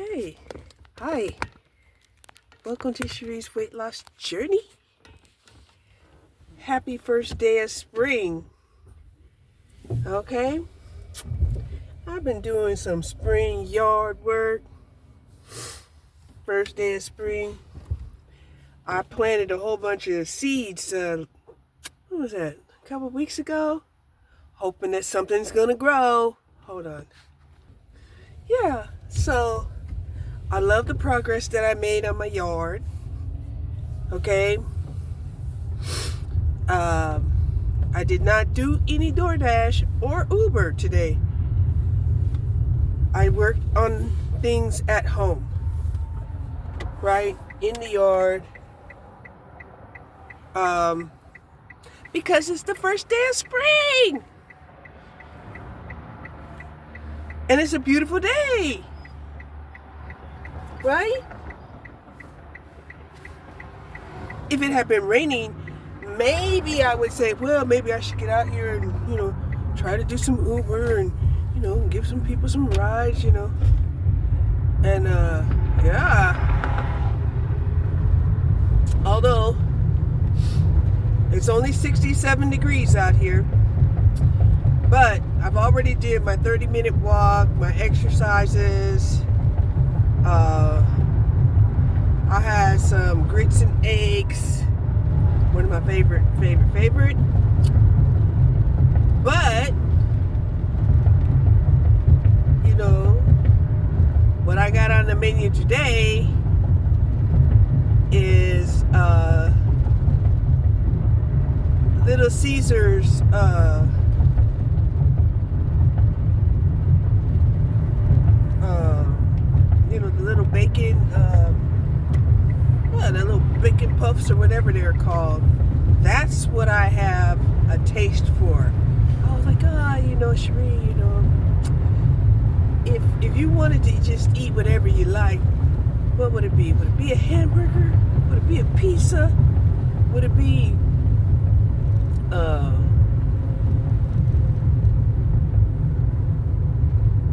Okay. Hi. Welcome to Cherie's weight loss journey. Happy first day of spring. Okay. I've been doing some spring yard work. First day of spring. I planted a whole bunch of seeds. What was that? A couple weeks ago. Hoping that something's gonna grow. Hold on. Yeah. So I love the progress that I made on my yard. Okay. I did not do any DoorDash or Uber today. I worked on things at home, right in the yard, because it's the first day of spring, and it's a beautiful day, right? If it had been raining, maybe I would say, well, maybe I should get out here and, try to do some Uber and, give some people some rides, And, yeah. Although, it's only 67 degrees out here. But I've already did my 30-minute walk, my exercises. I had some grits and eggs. One of my favorite. But, what I got on the menu today is Little Caesars the little bacon the little bacon puffs or whatever they're called. That's what I have a taste for. I was like, Cherie, if you wanted to just eat whatever you like, what would it be? Would it be a hamburger? Would it be a pizza? Would it be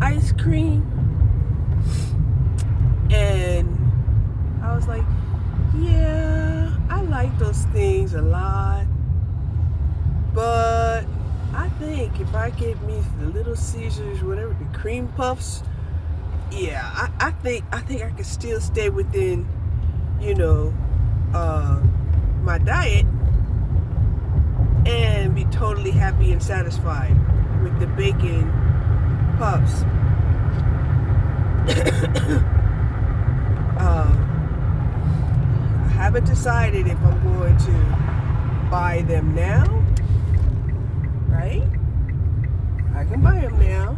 ice cream? And I was like, yeah, I like those things a lot, but I think if I get me the Little Caesars, whatever, the cream puffs, yeah, I think I could still stay within, my diet and be totally happy and satisfied with the bacon puffs. I haven't decided if I'm going to buy them now, right? I can buy them now,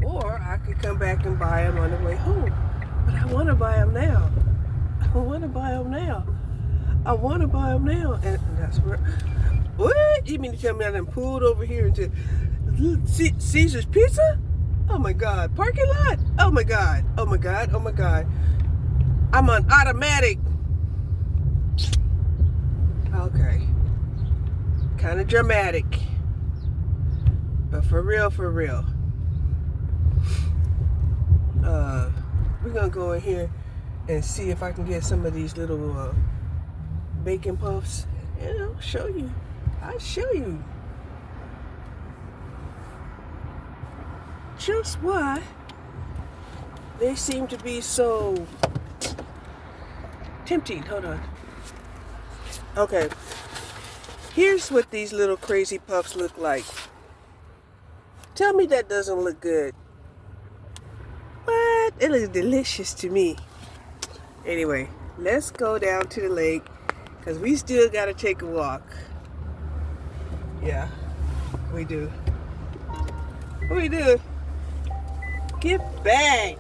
or I could come back and buy them on the way home. But I want to buy them now. And that's where. What? You mean to tell me I done pulled over here into Caesar's Pizza? Oh my God! Parking lot? Oh my God! I'm on automatic. Okay. Kind of dramatic. But for real. We're going to go in here and see if I can get some of these little bacon puffs. And I'll show you. Just why they seem to be so tempting. Hold on. Okay. Here's what these little crazy puffs look like. Tell me that doesn't look good. What? It looks delicious to me. Anyway, let's go down to the lake because we still got to take a walk. Yeah, we do. Get back.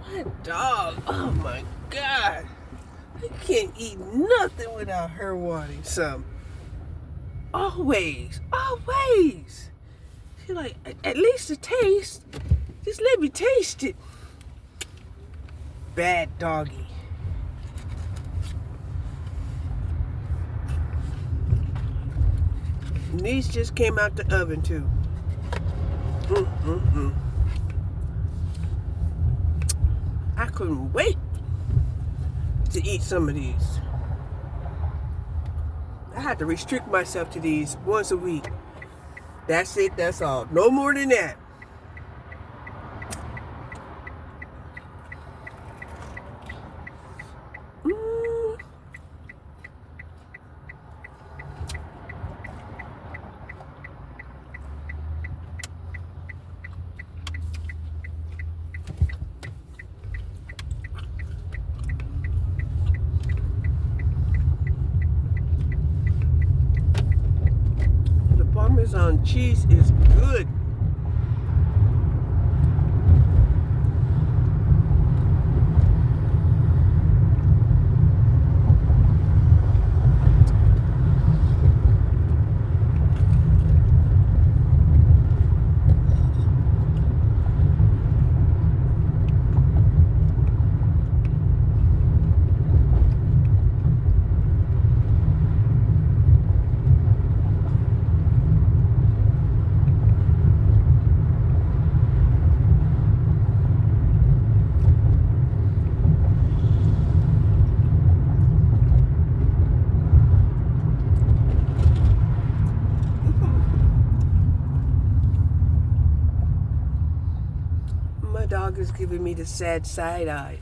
What dog? Oh my God. I can't eat nothing without her wanting some. Always. She's like, at least a taste. Just let me taste it. Bad doggy. And these just came out the oven too. I couldn't wait to eat some of these. I had to restrict myself to these once a week. That's it, that's all. No more than that. The Parmesan cheese is good. My dog is giving me the sad side eye.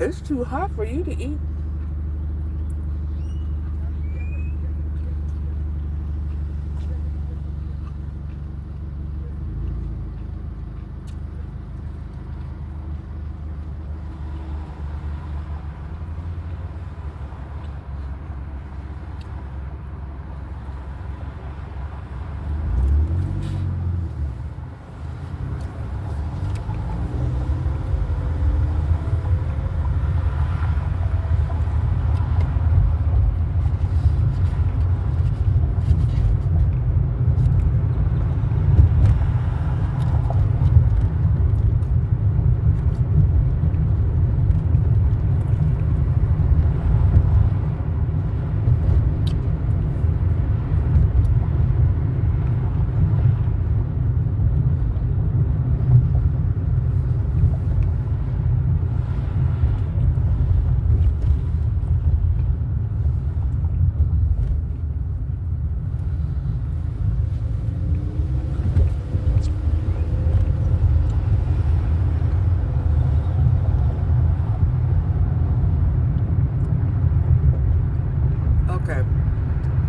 It's too hot for you to eat. Okay.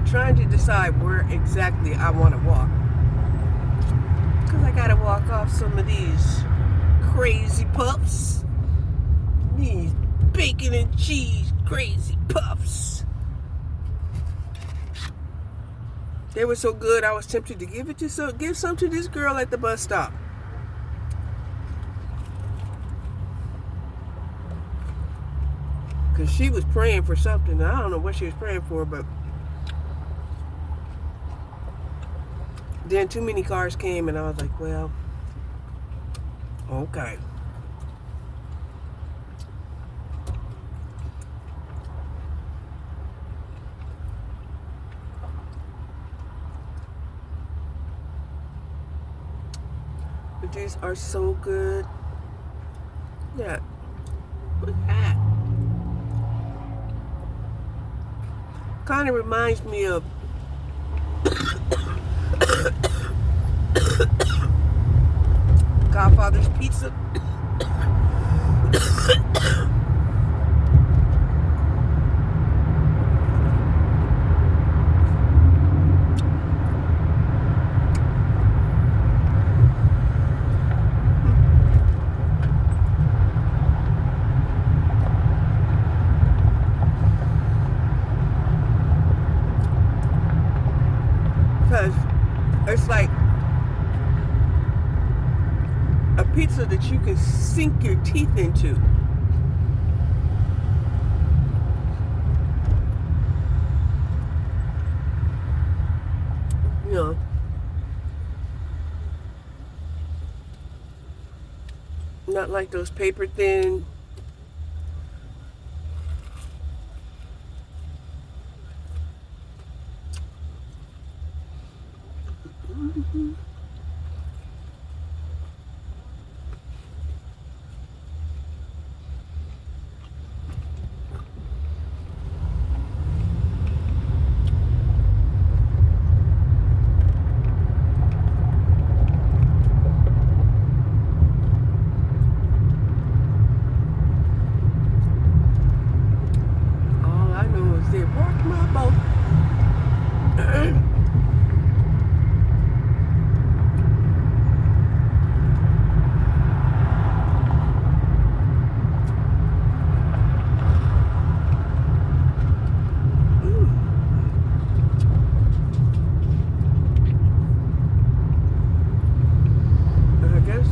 Trying to decide where exactly I want to walk. Because I got to walk off some of these crazy puffs. These bacon and cheese crazy puffs. They were so good, I was tempted to give some to this girl at the bus stop. Because she was praying for something. I don't know what she was praying for, but then too many cars came and I was like, well, okay. But these are so good. Yeah. Look at that. Kind of reminds me of Godfather's Pizza. Because it's like a pizza that you can sink your teeth into. Not like those paper thin. All I know is they rock my boat. I guess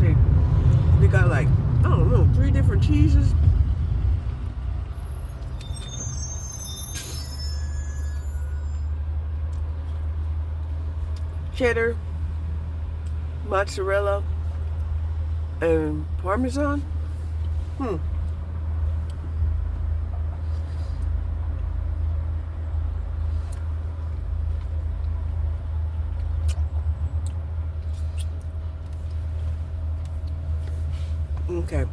they got like, I don't know, 3 different cheeses. Cheddar, mozzarella, and Parmesan. Okay.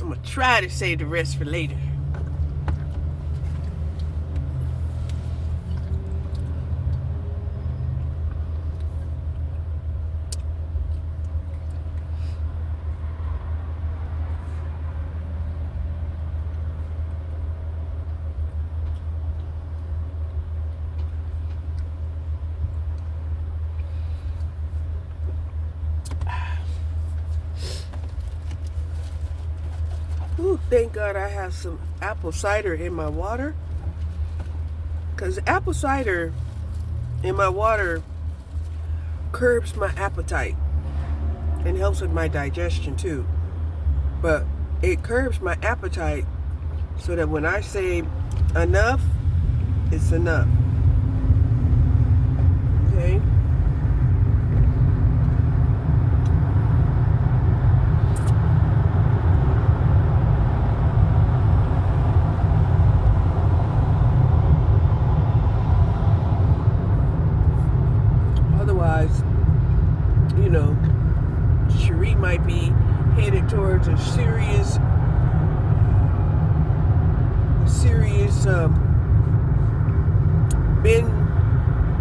I'm gonna try to save the rest for later. Ooh, thank God I have some apple cider in my water. Because apple cider in my water curbs my appetite and helps with my digestion too. But it curbs my appetite so that when I say enough, it's enough. Okay? Otherwise, you know, Cherie might be headed towards a serious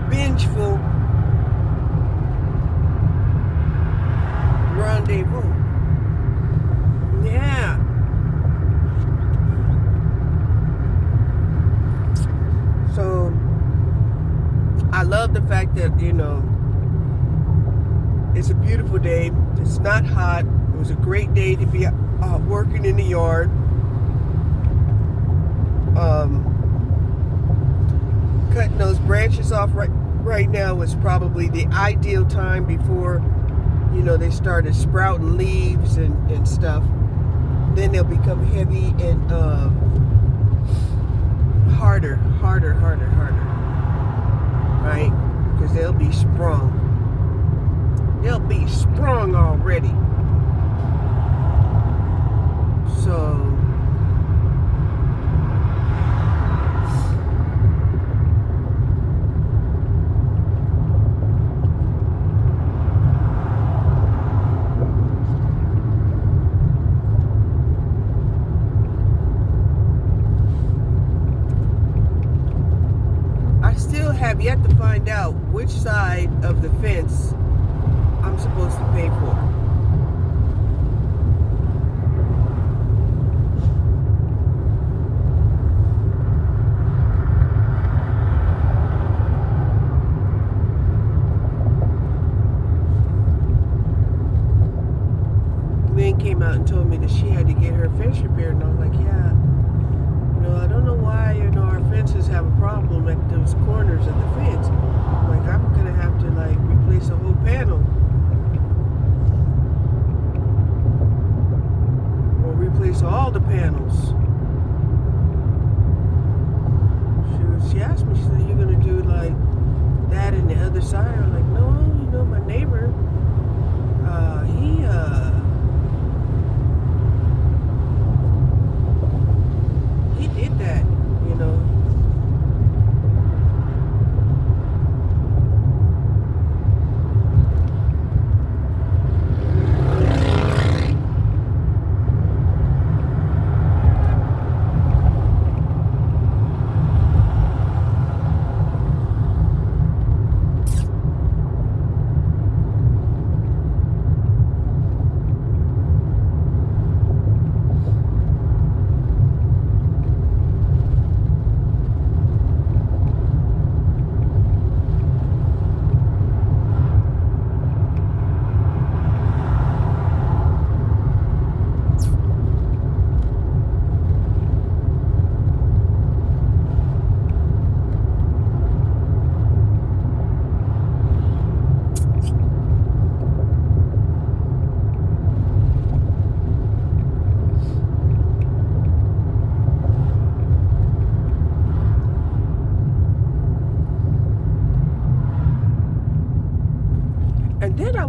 vengeful rendezvous. Yeah. So I love the fact that, you know, it's a beautiful day. It's not hot. It was a great day to be working in the yard. Cutting those branches off right now is probably the ideal time before, you know, they started sprouting leaves and stuff. Then they'll become heavy and harder, right? Because they'll be sprung. They'll be sprung already. So I still have yet to find out which side of the fence I'm supposed to pay for. Lynn came out and told me that she had to get her fence repaired, and I was like, yeah, you know, I don't know why, you know, our fences have a problem at those corners of the fence. Like, I'm gonna have to like replace a whole panel. Replace all the panels. She asked me, she said, you're gonna do like that and the other side? I'm like, no, you know, my neighbor,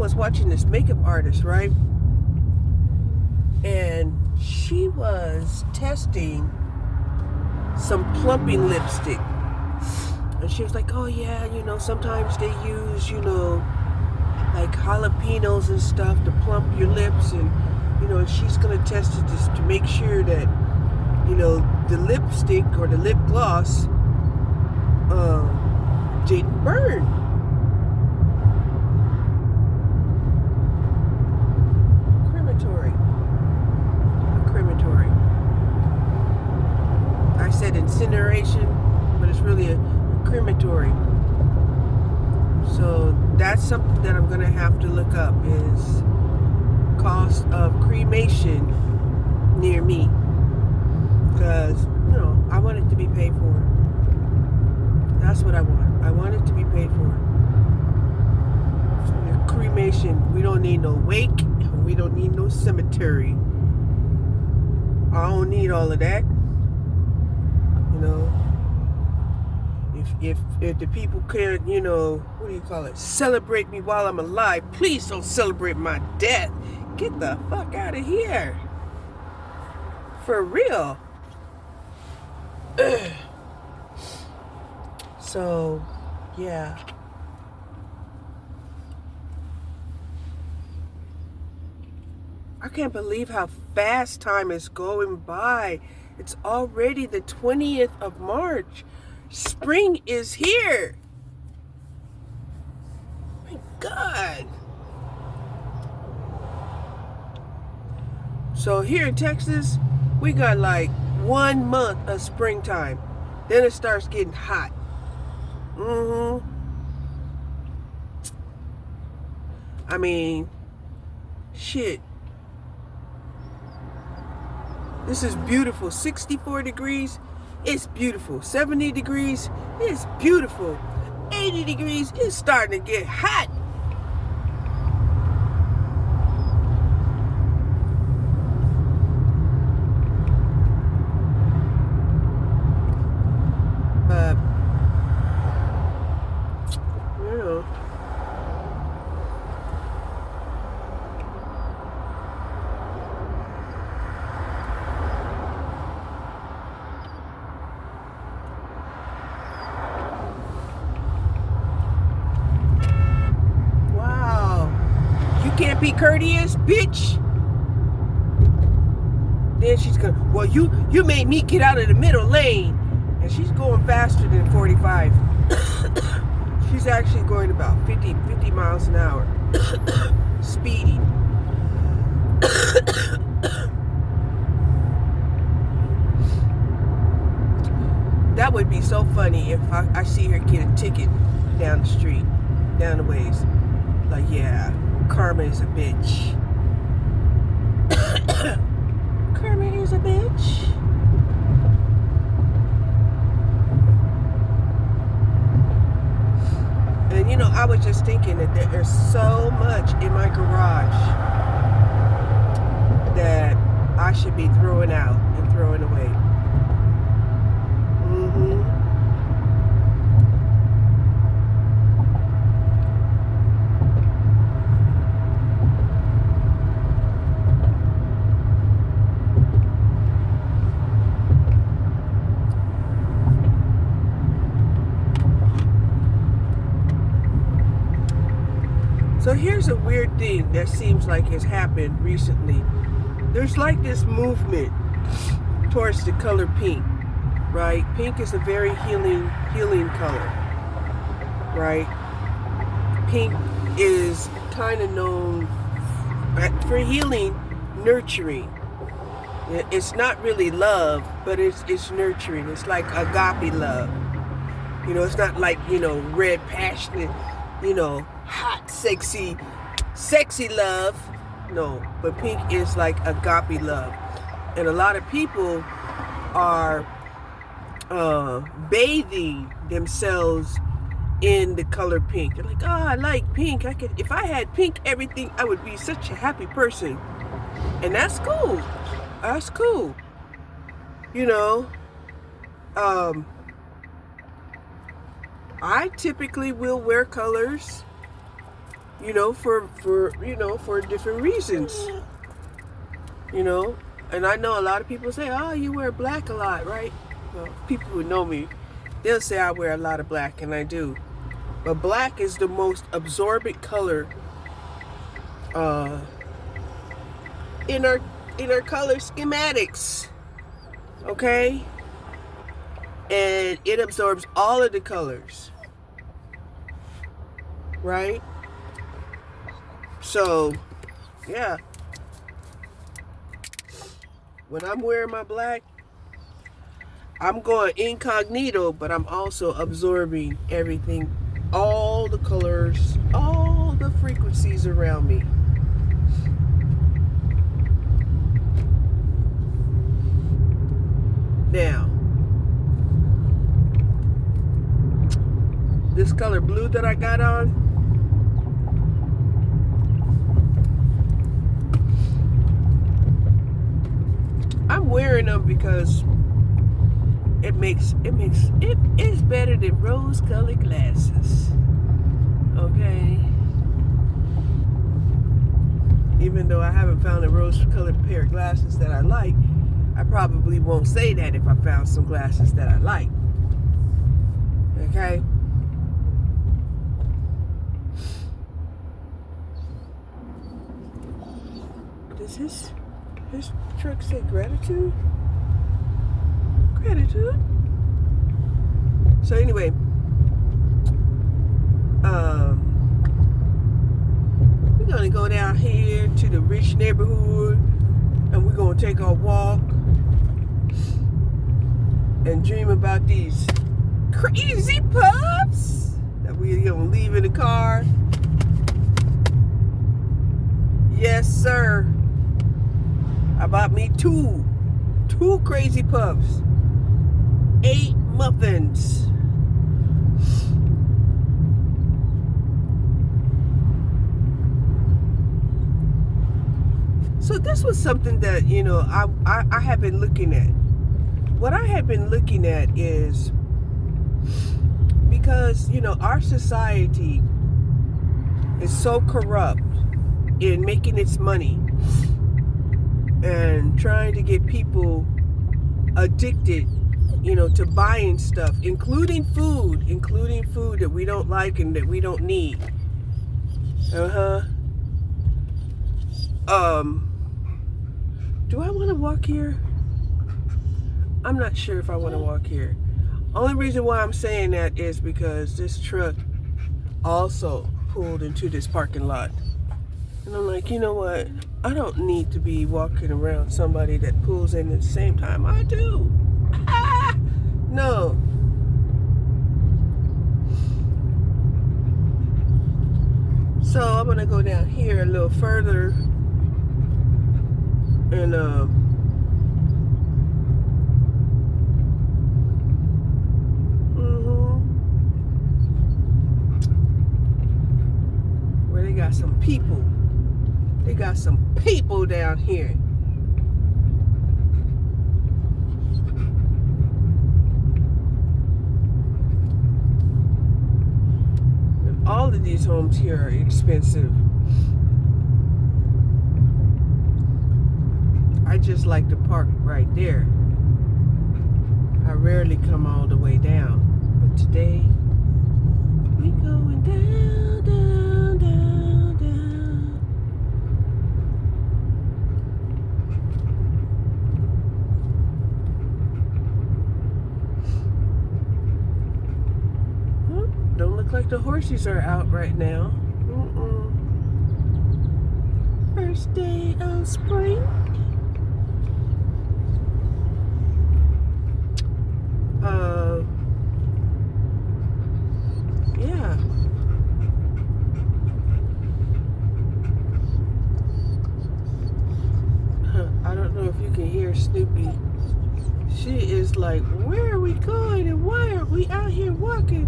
was watching this makeup artist, right? And she was testing some plumping lipstick. And she was like, oh yeah, sometimes they use, like jalapenos and stuff to plump your lips. And, she's going to test it just to make sure that, the lipstick or the lip gloss didn't burn. Crematory. I said incineration, but it's really a crematory. So that's something that I'm going to have to look up, is cost of cremation near me. Because, I want it to be paid for. That's what I want. I want it to be paid for. The cremation, we don't need no wake. We don't need no cemetery. I don't need all of that. If the people can't, what do you call it? Celebrate me while I'm alive. Please don't celebrate my death. Get the fuck out of here. For real. So, yeah. I can't believe how fast time is going by. It's already the 20th of March. Spring is here. My God. So here in Texas, we got like 1 month of springtime. Then it starts getting hot. I mean, shit. This is beautiful. 64 degrees, it's beautiful. 70 degrees, it's beautiful. 80 degrees, it's starting to get hot. But, can't be courteous, bitch. Then she's gonna, well, you made me get out of the middle lane. And she's going faster than 45. She's actually going about 50 miles an hour. Speeding. That would be so funny if I see her get a ticket down the street, down the ways. Like, yeah, karma is a bitch. Karma is a bitch. And I was just thinking that there's so much in my garage that I should be throwing out and throwing away. So here's a weird thing that seems like has happened recently. There's like this movement towards the color pink, right? Pink is a very healing color, right? Pink is kind of known for healing, nurturing. It's not really love, but it's nurturing. It's like agape love. It's not like, red, passionate, hot, sexy love. No, but pink is like agape love. And a lot of people are bathing themselves in the color pink. They're like, oh, I like pink. If I had pink everything, I would be such a happy person. And that's cool. That's cool. I typically will wear colors for different reasons, And I know a lot of people say, "Oh, you wear black a lot, right?" Well, people who know me, they'll say I wear a lot of black, and I do. But black is the most absorbent color in our color schematics. Okay? And it absorbs all of the colors. Right? So, yeah. When I'm wearing my black, I'm going incognito, but I'm also absorbing everything, all the colors, all the frequencies around me. Now, this color blue that I got on, I'm wearing them because it is better than rose-colored glasses. Okay. Even though I haven't found a rose-colored pair of glasses that I like, I probably won't say that if I found some glasses that I like. Okay. Does his truck say gratitude? Gratitude. So anyway, we're gonna go down here to the rich neighborhood, and we're gonna take our walk and dream about these crazy pups that we're gonna leave in the car. Yes, sir. I bought me two crazy pups. 8 muffins. So this was something that, I have been looking at. What I have been looking at is because, our society is so corrupt in making its money and trying to get people addicted, to buying stuff, including food that we don't like and that we don't need. Do I want to walk here? I'm not sure if I want to walk here. Only reason why I'm saying that is because this truck also pulled into this parking lot. And I'm like, you know what? I don't need to be walking around somebody that pulls in at the same time I do. No. So I'm going to go down here a little further and where they got some people. They got some people down here. And all of these homes here are expensive. I just like to park right there. I rarely come all the way down. But today, we going down, down, down, down. Don't look like the horses are out right now. First day of spring. Yeah. I don't know if you can hear Snoopy. She is like, where are we going and why are we out here walking?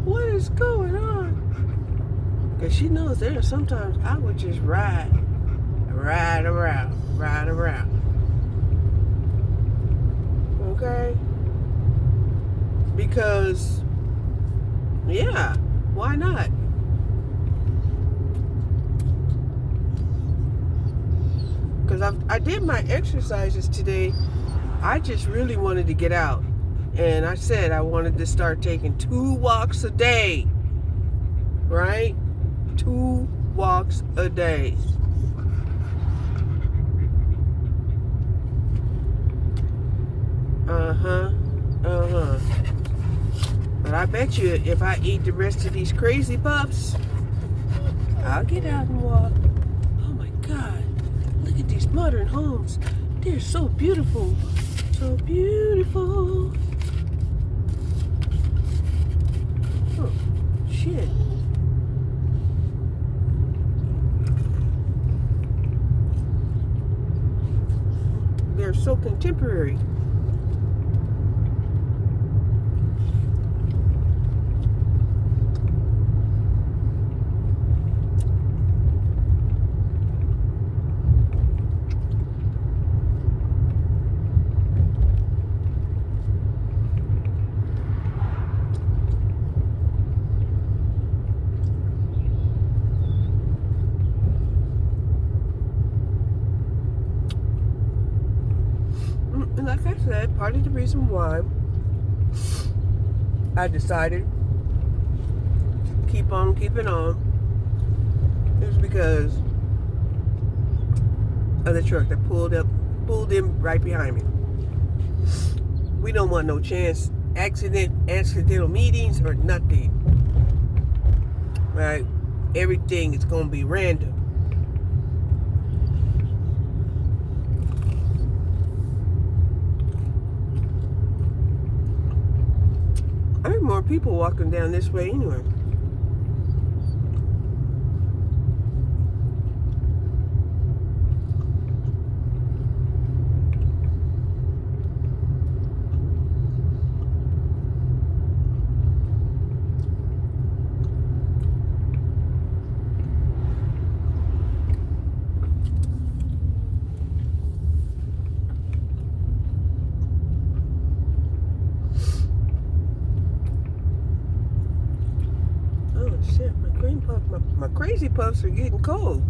What is going on? Because she knows there are sometimes I would just ride around. Okay? Because, yeah, why not? because I did my exercises today. I just really wanted to get out. And I said I wanted to start taking 2 walks a day. Right? 2 walks a day. But I bet you if I eat the rest of these crazy puffs, I'll get out and walk. Oh my God. Look at these modern homes. They're so beautiful. So beautiful. Oh, shit. They're so contemporary. And like I said, part of the reason why I decided to keep on keeping on is because of the truck that pulled in right behind me. We don't want no chance accidental meetings or nothing. Right? Everything is gonna be random. I heard more people walking down this way anyway. Shit, my crazy puffs are getting cold.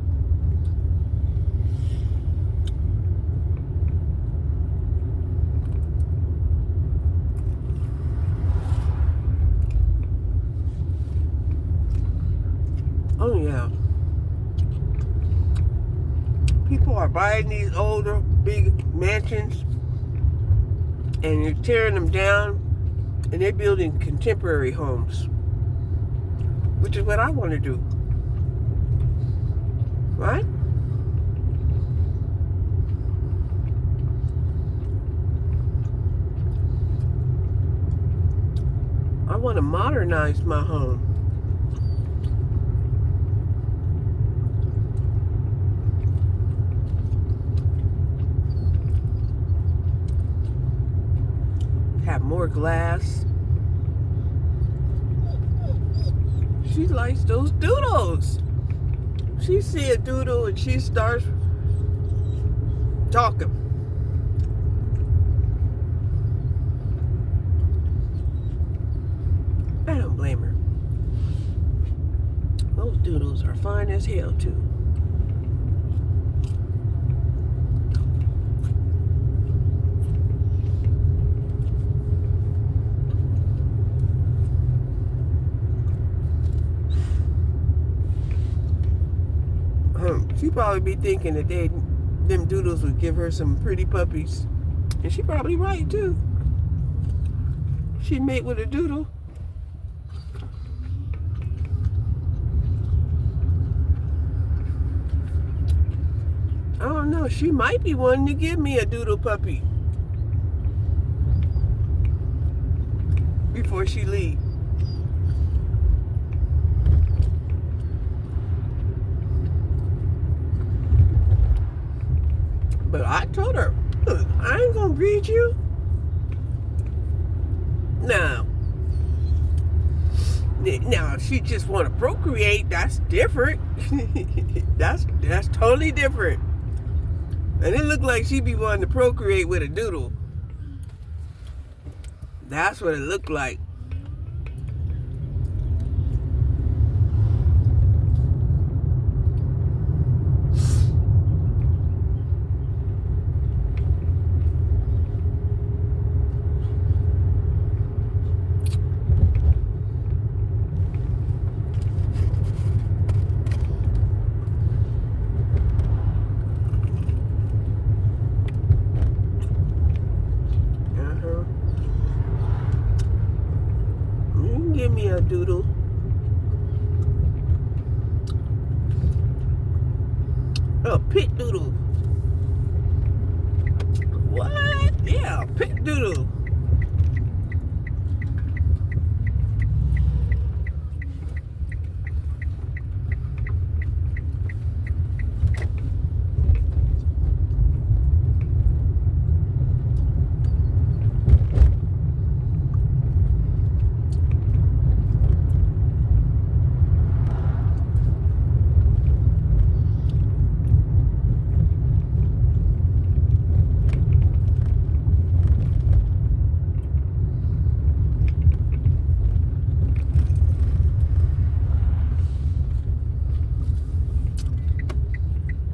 Oh yeah. People are buying these older, big mansions and they're tearing them down and they're building contemporary homes, which is what I want to do. Right? I want to modernize my home. Have more glass. She likes those doodles. She see a doodle and she starts talking. I don't blame her. Those doodles are fine as hell too. She probably be thinking that them doodles would give her some pretty puppies. And she probably right too. She'd mate with a doodle. I don't know. She might be wanting to give me a doodle puppy before she leaves. But I told her, look, I ain't gonna breed you. Now, if she just want to procreate, that's different. that's totally different. And it looked like she be wanting to procreate with a doodle. That's what it looked like. Give me a doodle. Oh, pit doodle. What? Yeah, pit doodle.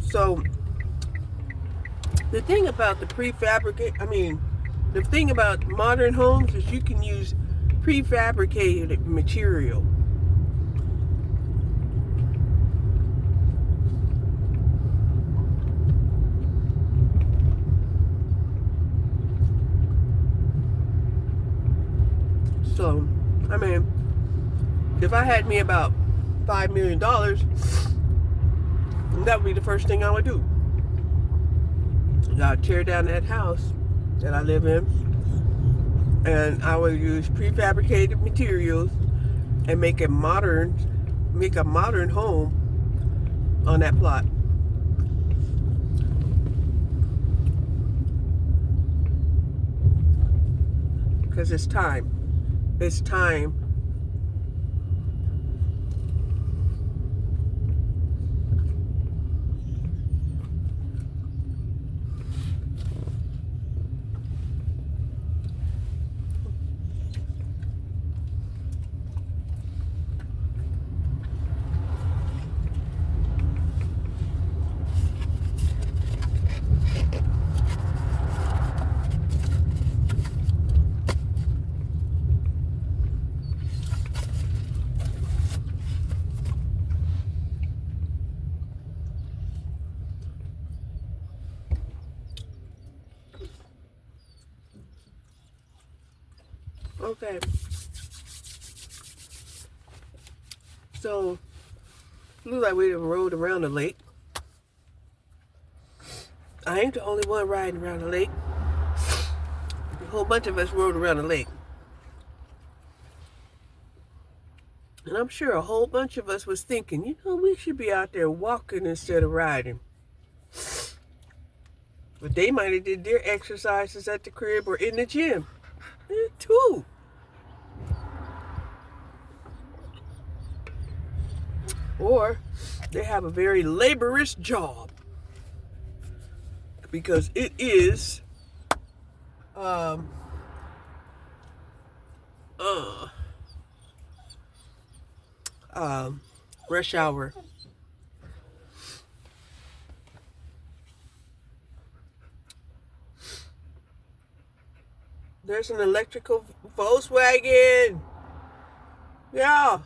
So the thing about the the thing about modern homes is you can use prefabricated material. So, I mean, if I had me about $5 million, that would be the first thing I would do. I'd tear down that house that I live in, and I would use prefabricated materials and make a modern home on that plot. Because it's time. It's time. Okay. So, looks like we done rode around the lake. I ain't the only one riding around the lake. A whole bunch of us rode around the lake. And I'm sure a whole bunch of us was thinking, you know, we should be out there walking instead of riding. But they might have did their exercises at the crib or in the gym. Too. Or they have a very laborious job. Because it is rush hour. There's an electrical Volkswagen. Yeah.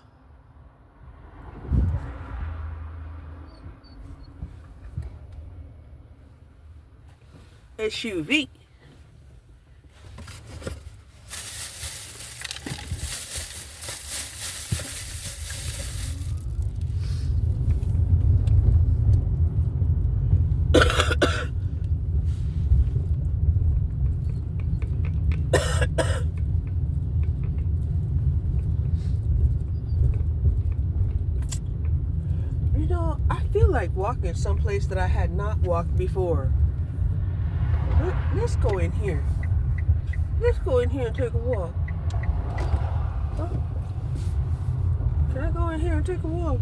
SUV. You know, I feel like walking someplace that I had not walked before. Let's go in here. Let's go in here and take a walk. Huh? Can I go in here and take a walk?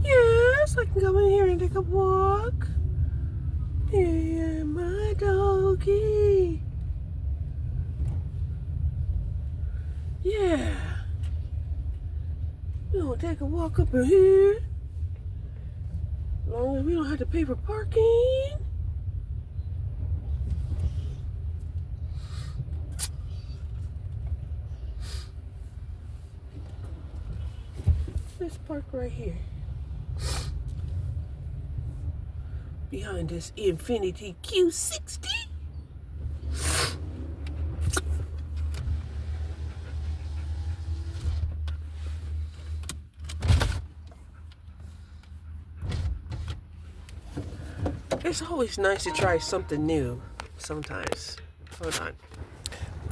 Yes, I can go in here and take a walk. Yeah, my doggy. Yeah. We're gonna take a walk up in here. As long as we don't have to pay for parking. Let's park right here. Behind this Infiniti Q60. It's always nice to try something new sometimes. Hold on.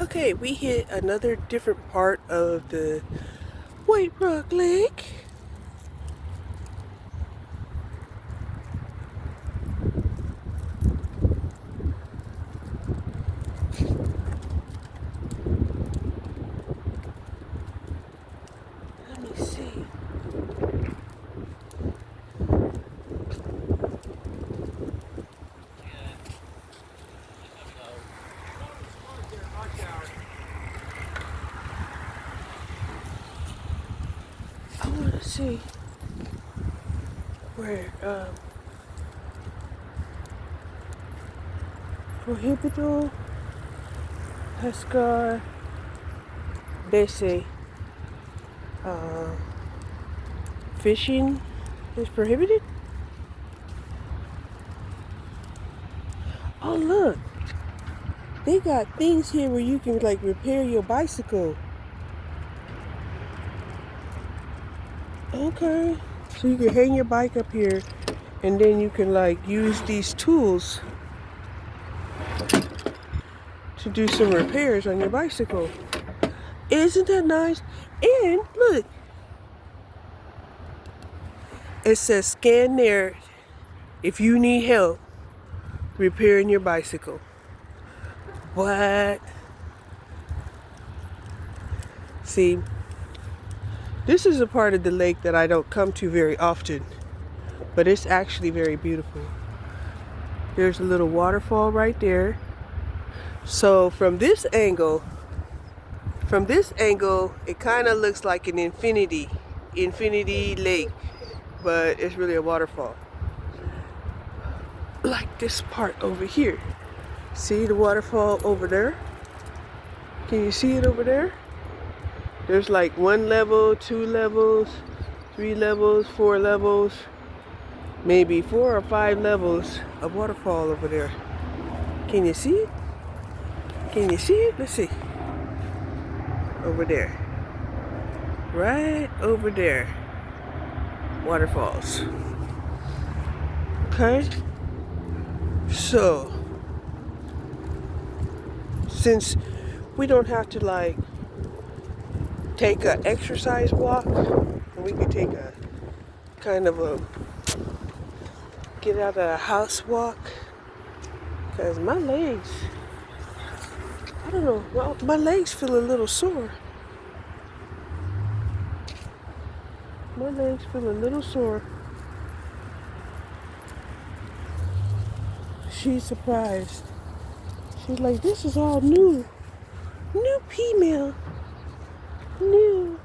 Okay, we hit another different part of the White Rock Lake. Let me see. I want to see where Prohibido Pescar Bese fishing is prohibited. Oh look, they got things here where you can like repair your bicycle. Okay, so you can hang your bike up here and then you can like use these tools to do some repairs on your bicycle. Isn't that nice? And look, it says scan there if you need help repairing your bicycle. What? See, this is a part of the lake that I don't come to very often, but it's actually very beautiful. There's a little waterfall right there. So from this angle, it kind of looks like an infinity lake, but it's really a waterfall. Like this part over here. See the waterfall over there? Can you see it over there? There's like 1 level, 2 levels, 3 levels, 4 levels, maybe 4 or 5 levels of waterfall over there. Can you see it? Can you see it? Let's see. Over there. Right over there. Waterfalls. Okay? So, since we don't have to like take an exercise walk, we could take a kind of a get out of the house walk, because my legs, I don't know, well, my legs feel a little sore. My legs feel a little sore. She's surprised. She's like, this is all new. New female. New.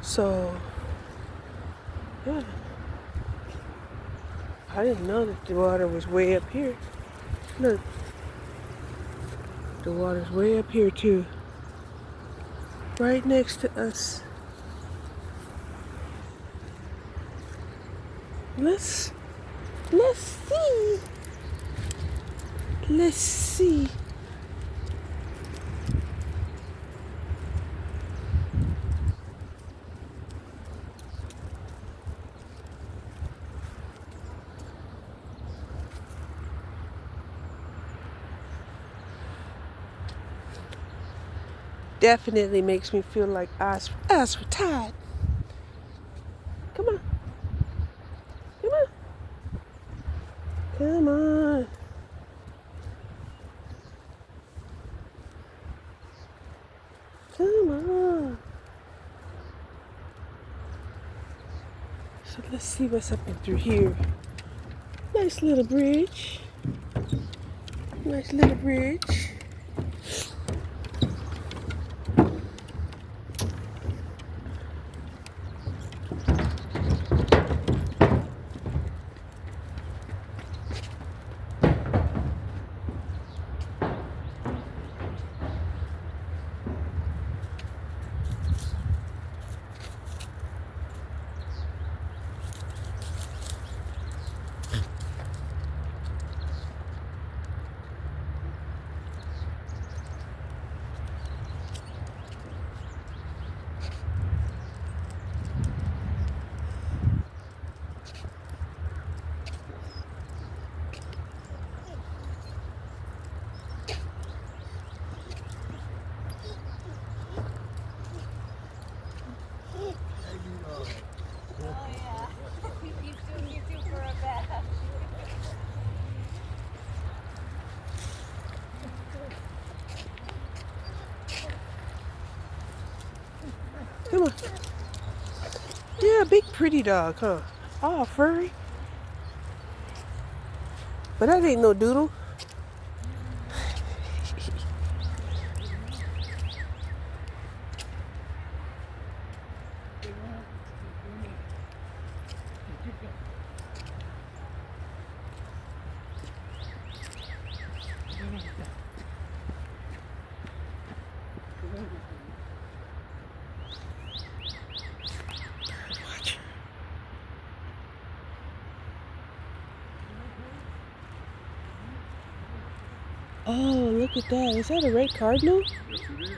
So, yeah. I didn't know that the water was way up here. Look. The water's way up here too. Right next to us. Let's see. Let's see. Definitely makes me feel like us were tired. Come on. Come on. Come on. Come on. So let's see what's up and through here. Nice little bridge. Nice little bridge. Come on. Yeah, big pretty dog, huh? Oh, furry. But that ain't no doodle. Watch. Oh, look at that. Is that a red cardinal? Yes, it is.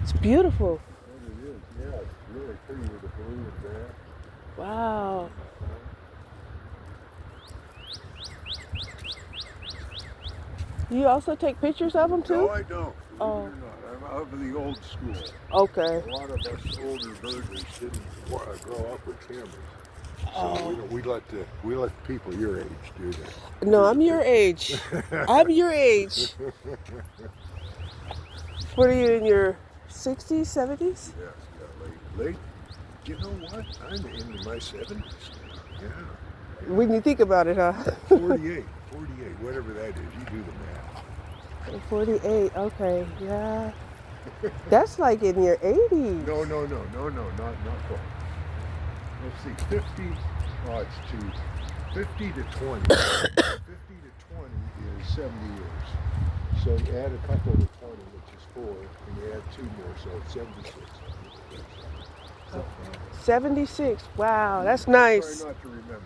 It's beautiful. Yes, it is. Yeah, it's really pretty with the blue and that. Wow. You also take pictures of them too? No, I don't. Oh. Believe it or not. I'm of the old school. Okay. A lot of us older birders didn't grow up with cameras. So Oh. we let people your age do that. No, I'm your age. I'm your age. What are you, in your 60s, 70s? Yeah, late. You know what? I'm in my 70s now. Yeah. When you think about it, huh? 48, whatever that is. You do the math. 48, okay, yeah. That's like in your 80s. No, not quite. Let's see, 50, oh, it's 50 to 20. 50 to 20 is 70 years. So you add a couple to 20, which is 4, and you add 2 more, so it's 76. 76, wow, that's nice. Try not to remember.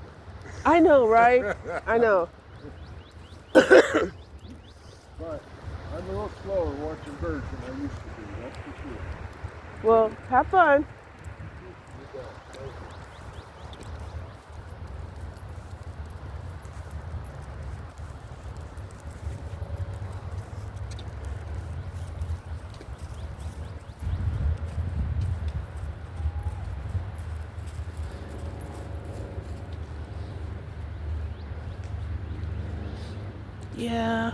I know, right? I know. But I'm a little slower watching birds than I used to be, that's for sure. Well, have fun. You bet. Thank you. Yeah,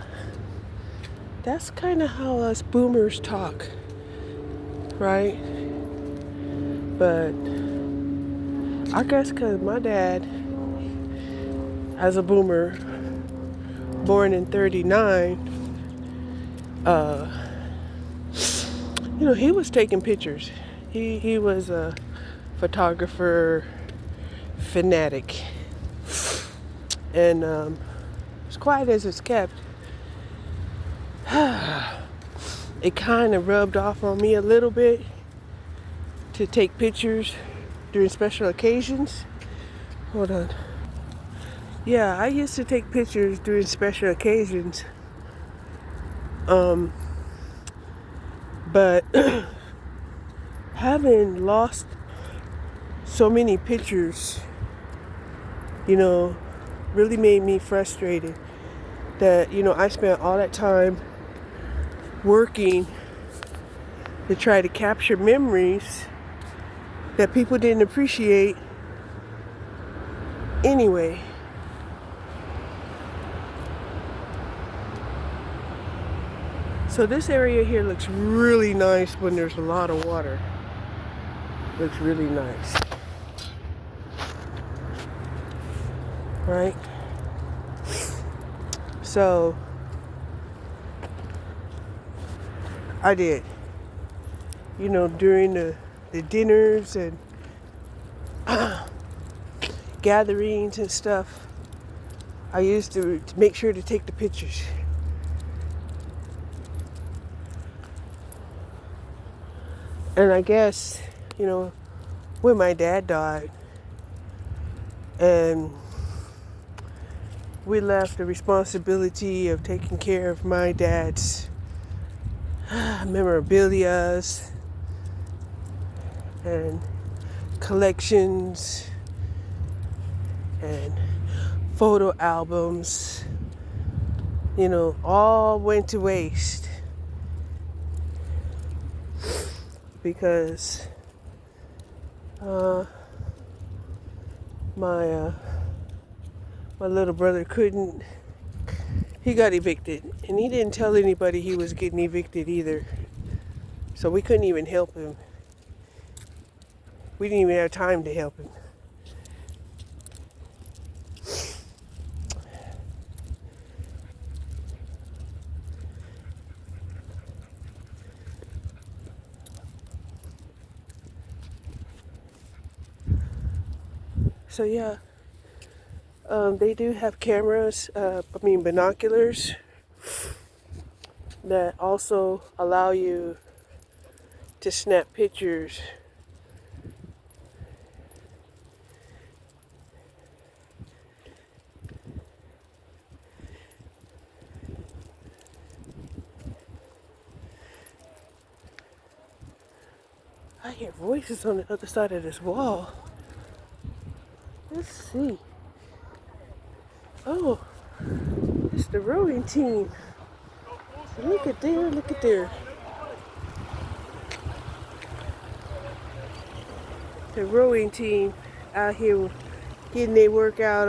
that's kind of how us boomers talk, right? But I guess because my dad, as a boomer, born in 39, he was taking pictures. He was a photographer fanatic. And as quiet as it's kept, it kind of rubbed off on me a little bit to take pictures during special occasions. Hold on. Yeah, I used to take pictures during special occasions. But having lost so many pictures, really made me frustrated that, I spent all that time working to try to capture memories that people didn't appreciate anyway. So this area here looks really nice when there's a lot of water. Looks really nice. Right? So I did, during the dinners and gatherings and stuff, I used to make sure to take the pictures. And I guess, when my dad died and we left the responsibility of taking care of my dad's memorabilias and collections and photo albums, all went to waste because my little brother he got evicted, and he didn't tell anybody he was getting evicted either, so we couldn't even help him. We didn't even have time to help him. So yeah, they do have cameras, binoculars that also allow you to snap pictures. I hear voices on the other side of this wall. Let's see. Oh, it's the rowing team. Look at there, look at there. The rowing team out here getting their workout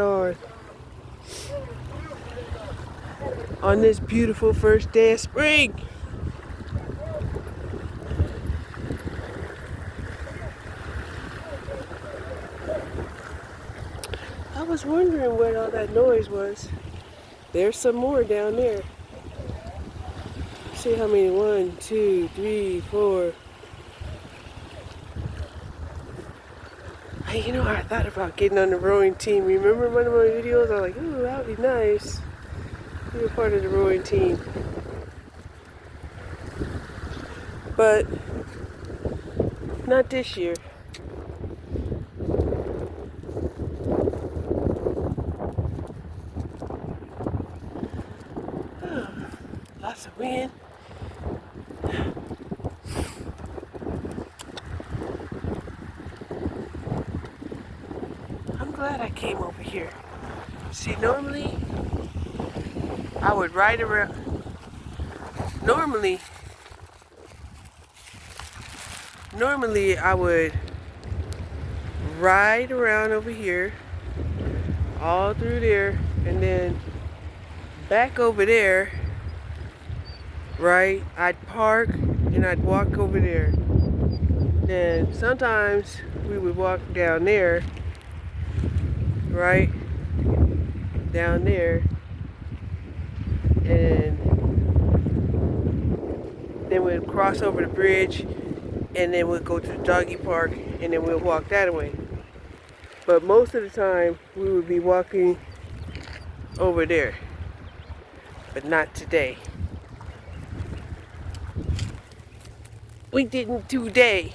on this beautiful first day of spring. I was wondering what all that noise was. There's some more down there. See how many? 1, 2, 3, 4. Hey, you know, I thought about getting on the rowing team. Remember one of my videos? I was like, ooh, that would be nice. Be a part of the rowing team. But not this year. Lots of wind. I'm glad I came over here. See, normally I would ride around. Normally I would ride around over here, all through there, and then back over there, right? I'd park and I'd walk over there. And sometimes we would walk down there, right? Down there. And then we'd cross over the bridge, and then we'd go to the doggy park, and then we'd walk that way. But most of the time, we would be walking over there. But not today. We didn't today.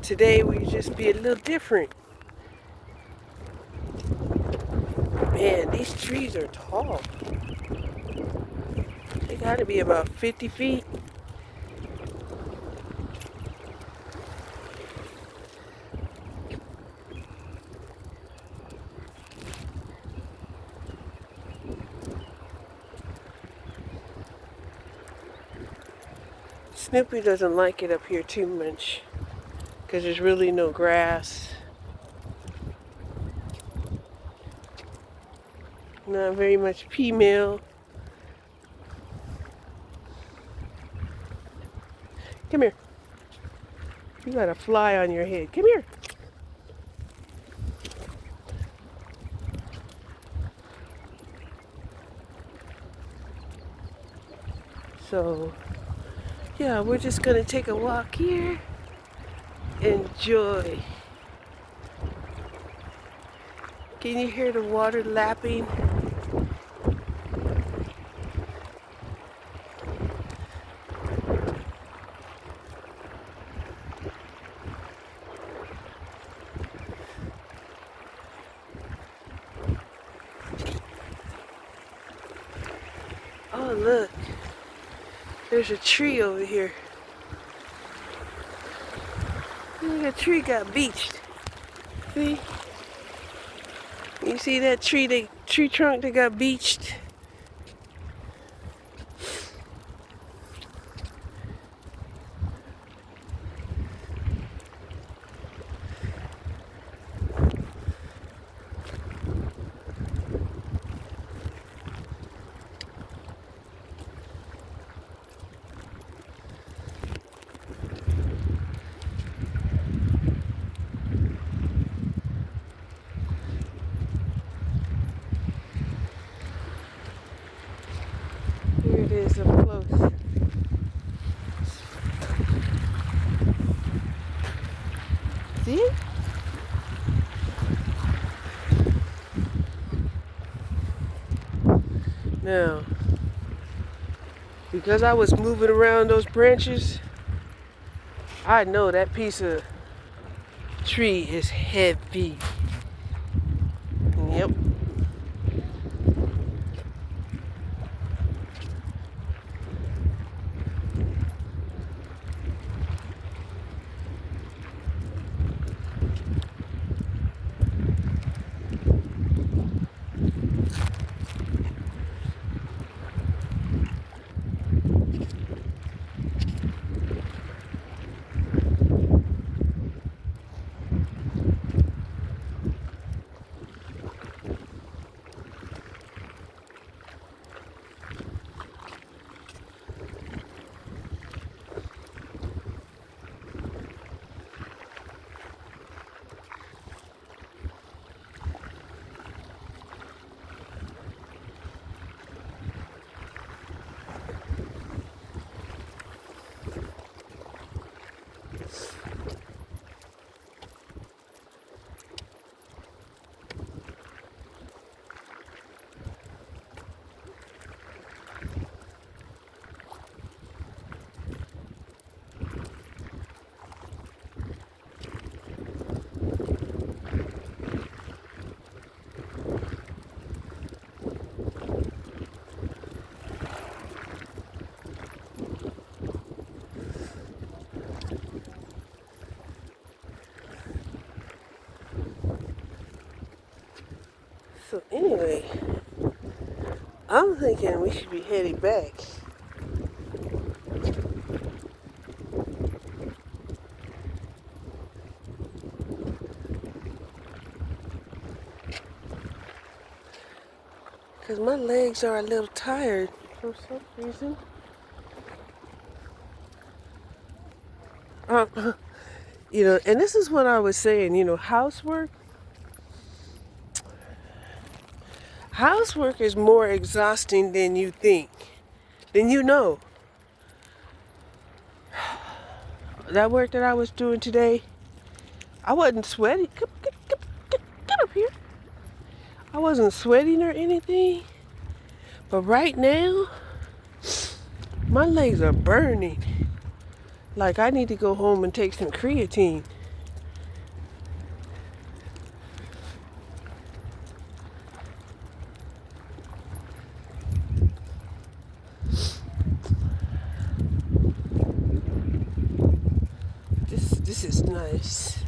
Today we just be a little different. Man, these trees are tall. They gotta be about 50 feet. Snoopy doesn't like it up here too much because there's really no grass. Not very much female. Come here. You got a fly on your head. Come here. So, yeah, we're just gonna take a walk here. Enjoy. Can you hear the water lapping? Oh, look. There's a tree over here. Look, a tree got beached. See? You see that tree, the tree trunk that got beached? because I was moving around those branches, I know that piece of tree is heavy. Yep. So anyway, I'm thinking we should be heading back. Because my legs are a little tired for some reason. And this is what I was saying, housework. Housework is more exhausting than you think, than you know. That work that I was doing today, I wasn't sweating. Get up here. I wasn't sweating or anything. But right now, my legs are burning. Like I need to go home and take some creatine. This is nice.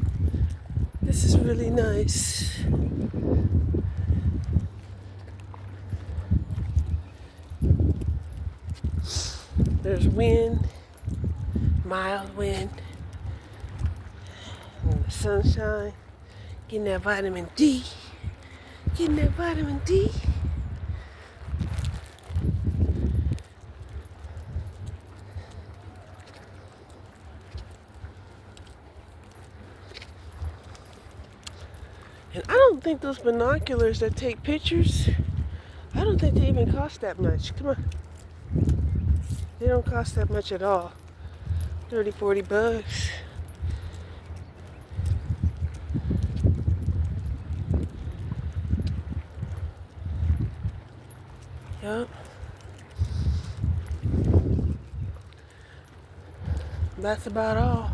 This is really nice. There's wind, mild wind, and the sunshine, getting that vitamin D, getting that vitamin D. And I don't think those binoculars that take pictures, I don't think they even cost that much. Come on. They don't cost that much at all. 30, 40 bucks. Yup. That's about all.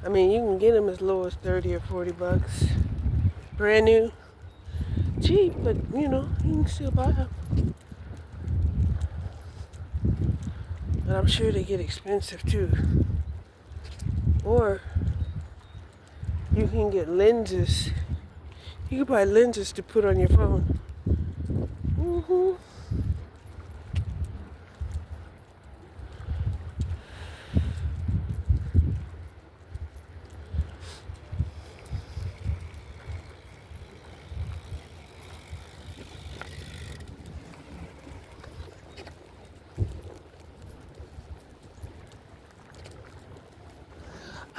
I mean, you can get them as low as 30 or 40 bucks. Brand new. Cheap, but you can still buy them. But I'm sure they get expensive too. Or you can get lenses. You can buy lenses to put on your phone.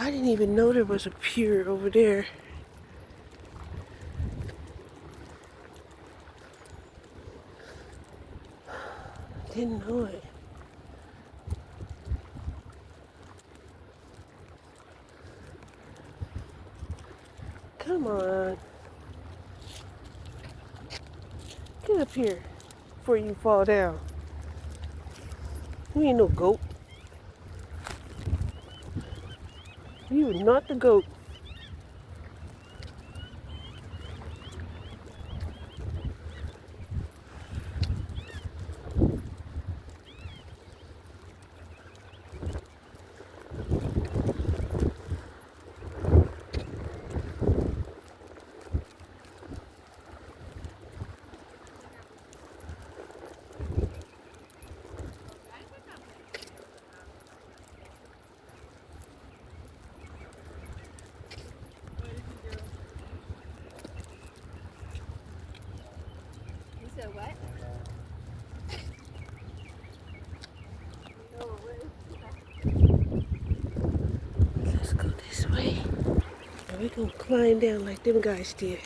I didn't even know there was a pier over there. Didn't know it. Come on. Get up here before you fall down. You ain't no goat. You are not the goat. You said what? Let's go this way. And we're gonna climb down like them guys did.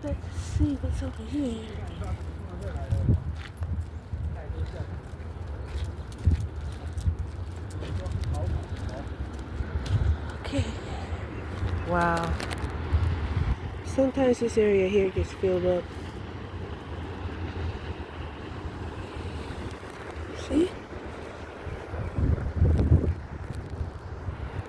Let's see what's over here. Okay. Wow. Sometimes this area here gets filled up. See? Come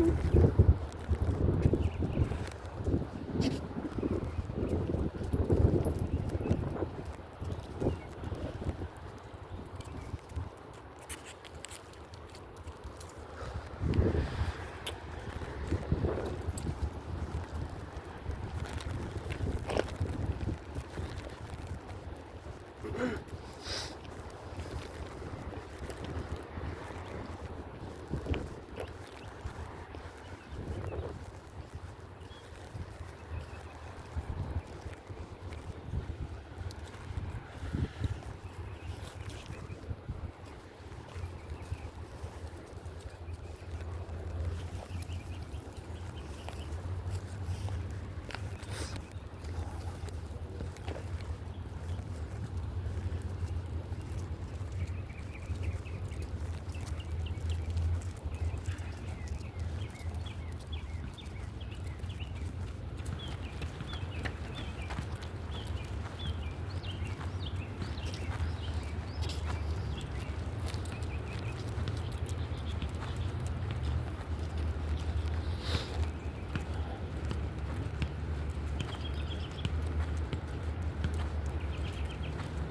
on.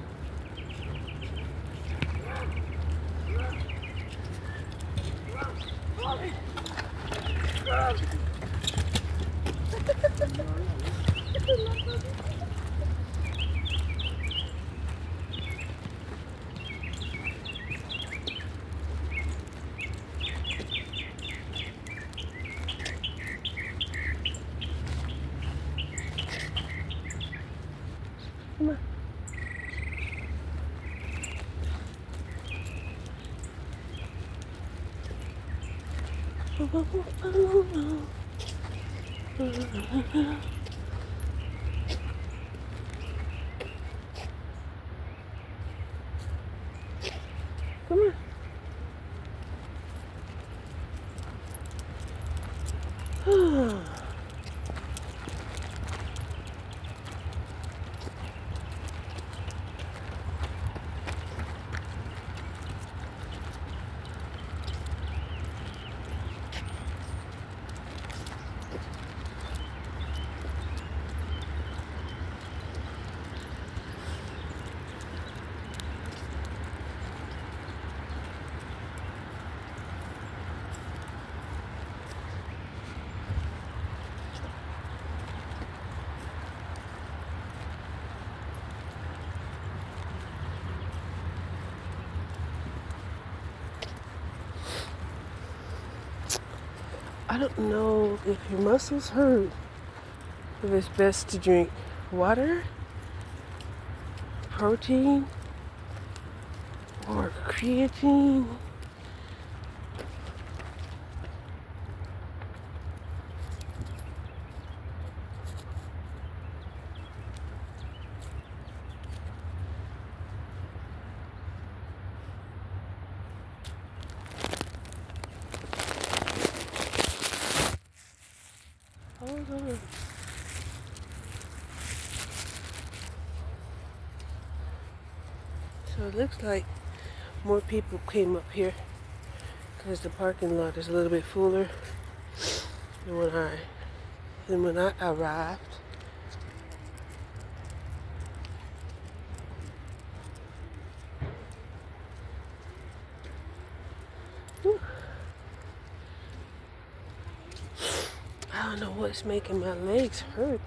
Come on. I don't know if your muscles hurt, if it's best to drink water, protein, or creatine. Hold on. So it looks like more people came up here because the parking lot is a little bit fuller than when I arrived. Whew. I don't know what's making my legs hurt,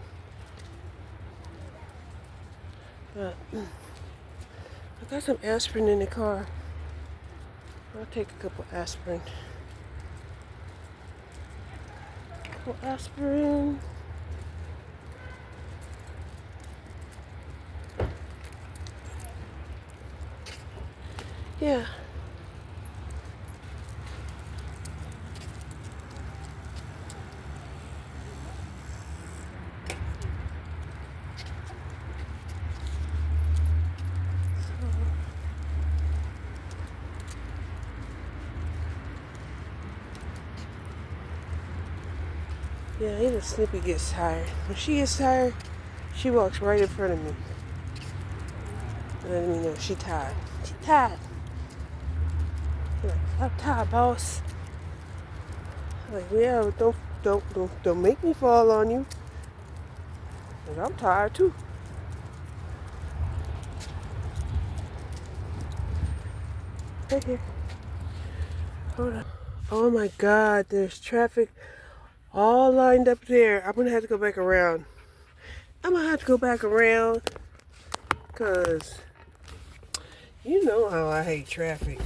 but I got some aspirin in the car. I'll take a couple aspirin. Aspirin. Yeah. Yeah, even Snippy gets tired. When she gets tired, she walks right in front of me. Letting me know she tired. She tired. She's like, I'm tired, boss. I'm like, yeah, but don't make me fall on you. 'Cause I'm tired too. Right here. Hold on. Oh my God, there's traffic all lined up there. I'm gonna have to go back around. Cause you know how I hate traffic.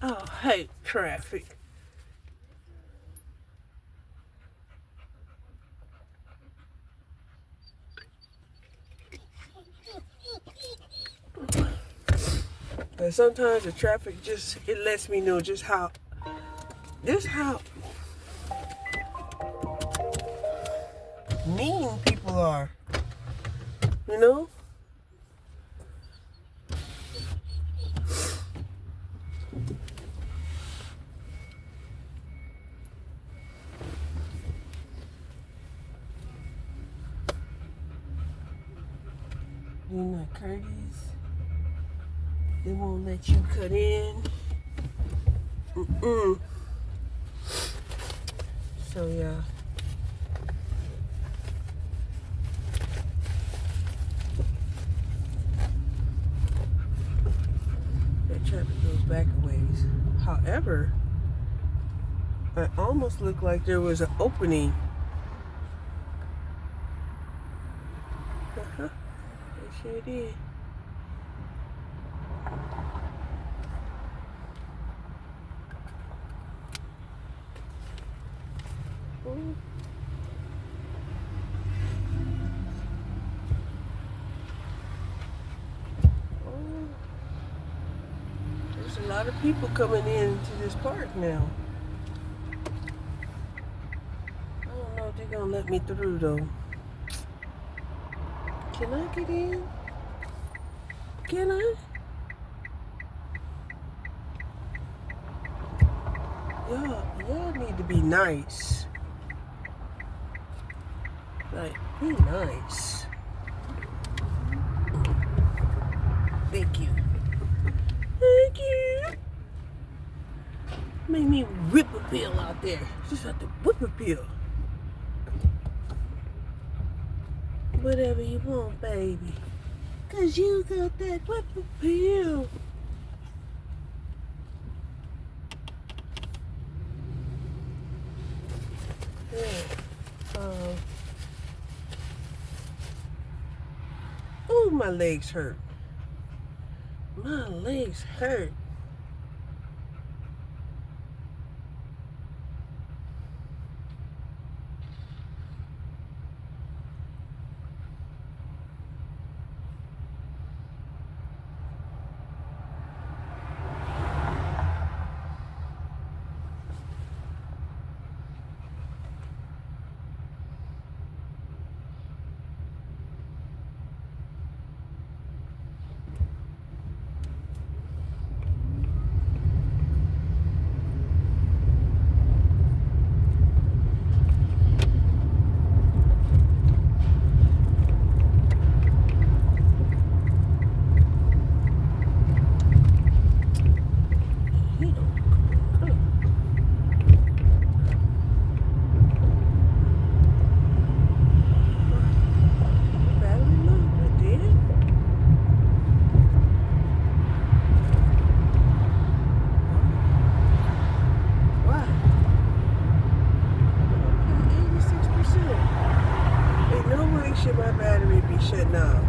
I hate traffic. And sometimes the traffic it lets me know just how mean people are. You know? You know, Curtis, they won't let you cut in. So yeah. That traffic goes back a ways. However, it almost looked like there was an opening. It sure did. Ooh. There's a lot of people coming into this park now. I don't know if they're gonna let me through though. Can I get in? Can I? Y'all need to be nice. Like, be nice. Thank you. Thank you. Make me whip a pill out there. Just have to whip a pill. Whatever you want, baby. 'Cause you got that whip a pill. Yeah. Oh, my legs hurt. My legs hurt. should my battery be shutting off?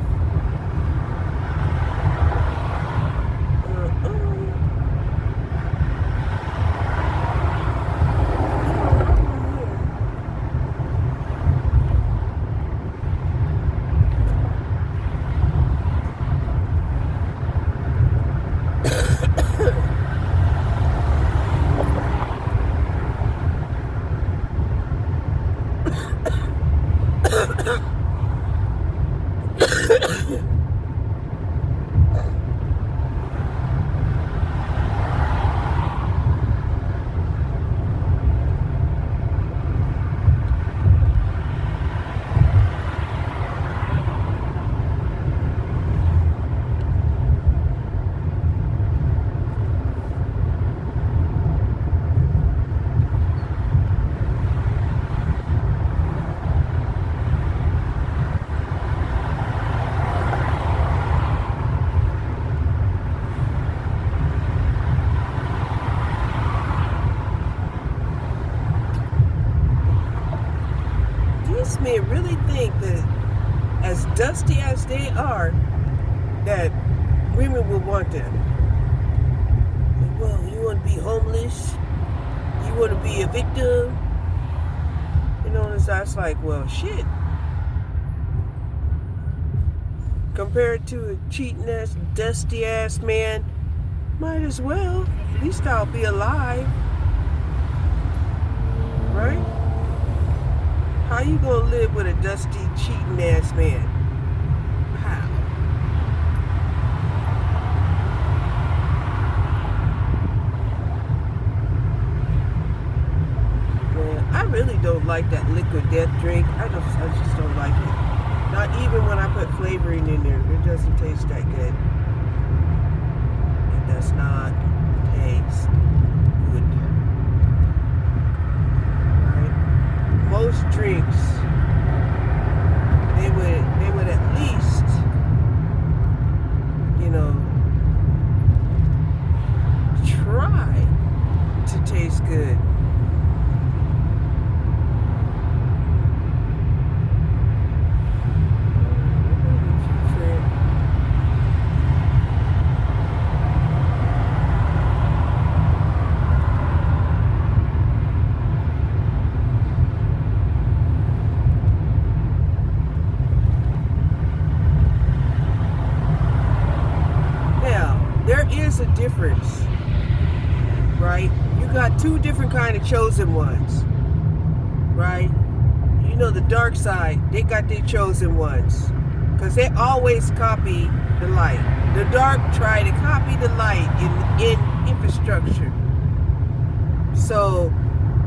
These men really think that, as dusty as they are, that women will want them. Well, you want to be homeless? You want to be a victim? You know, and it's like, well, shit. Compared to a cheating ass, dusty ass man, might as well. At least I'll be alive. Right? How you gonna live with a dusty, cheating ass man? How? Man, I really don't like that liquid death drink. I just don't like it. Not even when I put flavoring in there. It doesn't taste that good. It does not taste good. Most drinks, they would at least, you know, try to taste good. A difference, right? You got two different kind of chosen ones, right? You know, the dark side, they got their chosen ones because they always copy the light. The dark try to copy the light in infrastructure. So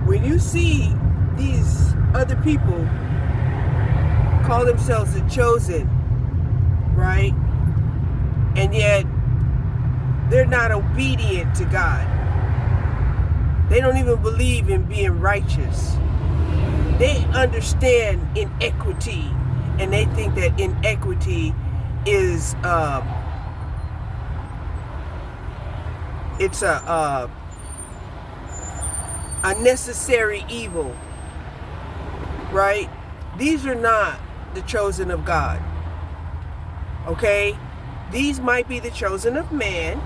when you see these other people call themselves the chosen, right? And yet they're not obedient to God. They don't even believe in being righteous. They understand inequity, and they think that inequity is it's a necessary evil, right? These are not the chosen of God. Okay? These might be the chosen of man,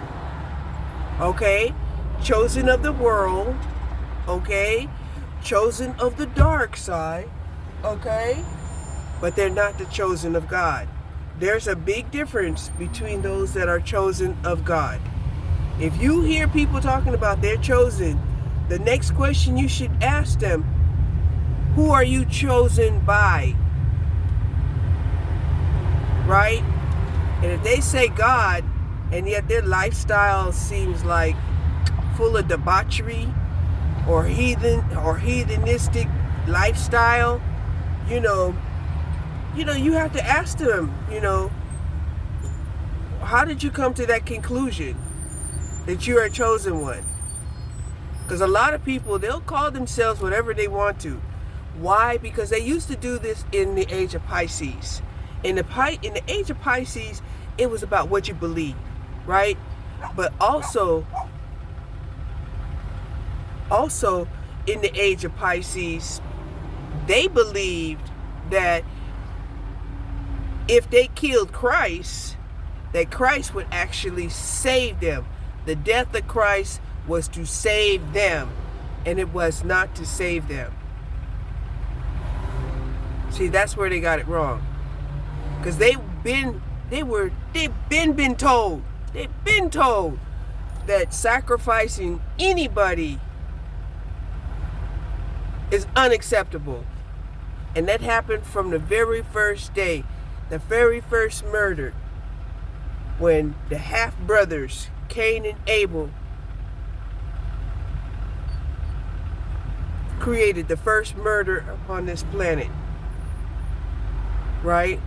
okay? Chosen of the world, okay? Chosen of the dark side, okay? But they're not the chosen of God. There's a big difference between those that are chosen of God. If you hear people talking about they're chosen, the next question you should ask them, who are you chosen by? Right? And if they say God, and yet their lifestyle seems like full of debauchery or heathenistic lifestyle, you have to ask them, how did you come to that conclusion that you are a chosen one? Because a lot of people, they'll call themselves whatever they want to. Why? Because they used to do this in the age of Pisces. In the age of Pisces, it was about what you believe, right? But also in the age of Pisces, they believed that if they killed Christ, that Christ would actually save them. The death of Christ was to save them, and it was not to save them. See, that's where they got it wrong. Because they've been told that sacrificing anybody is unacceptable. And that happened from the very first day, the very first murder, when the half-brothers, Cain and Abel, created the first murder upon this planet. Right?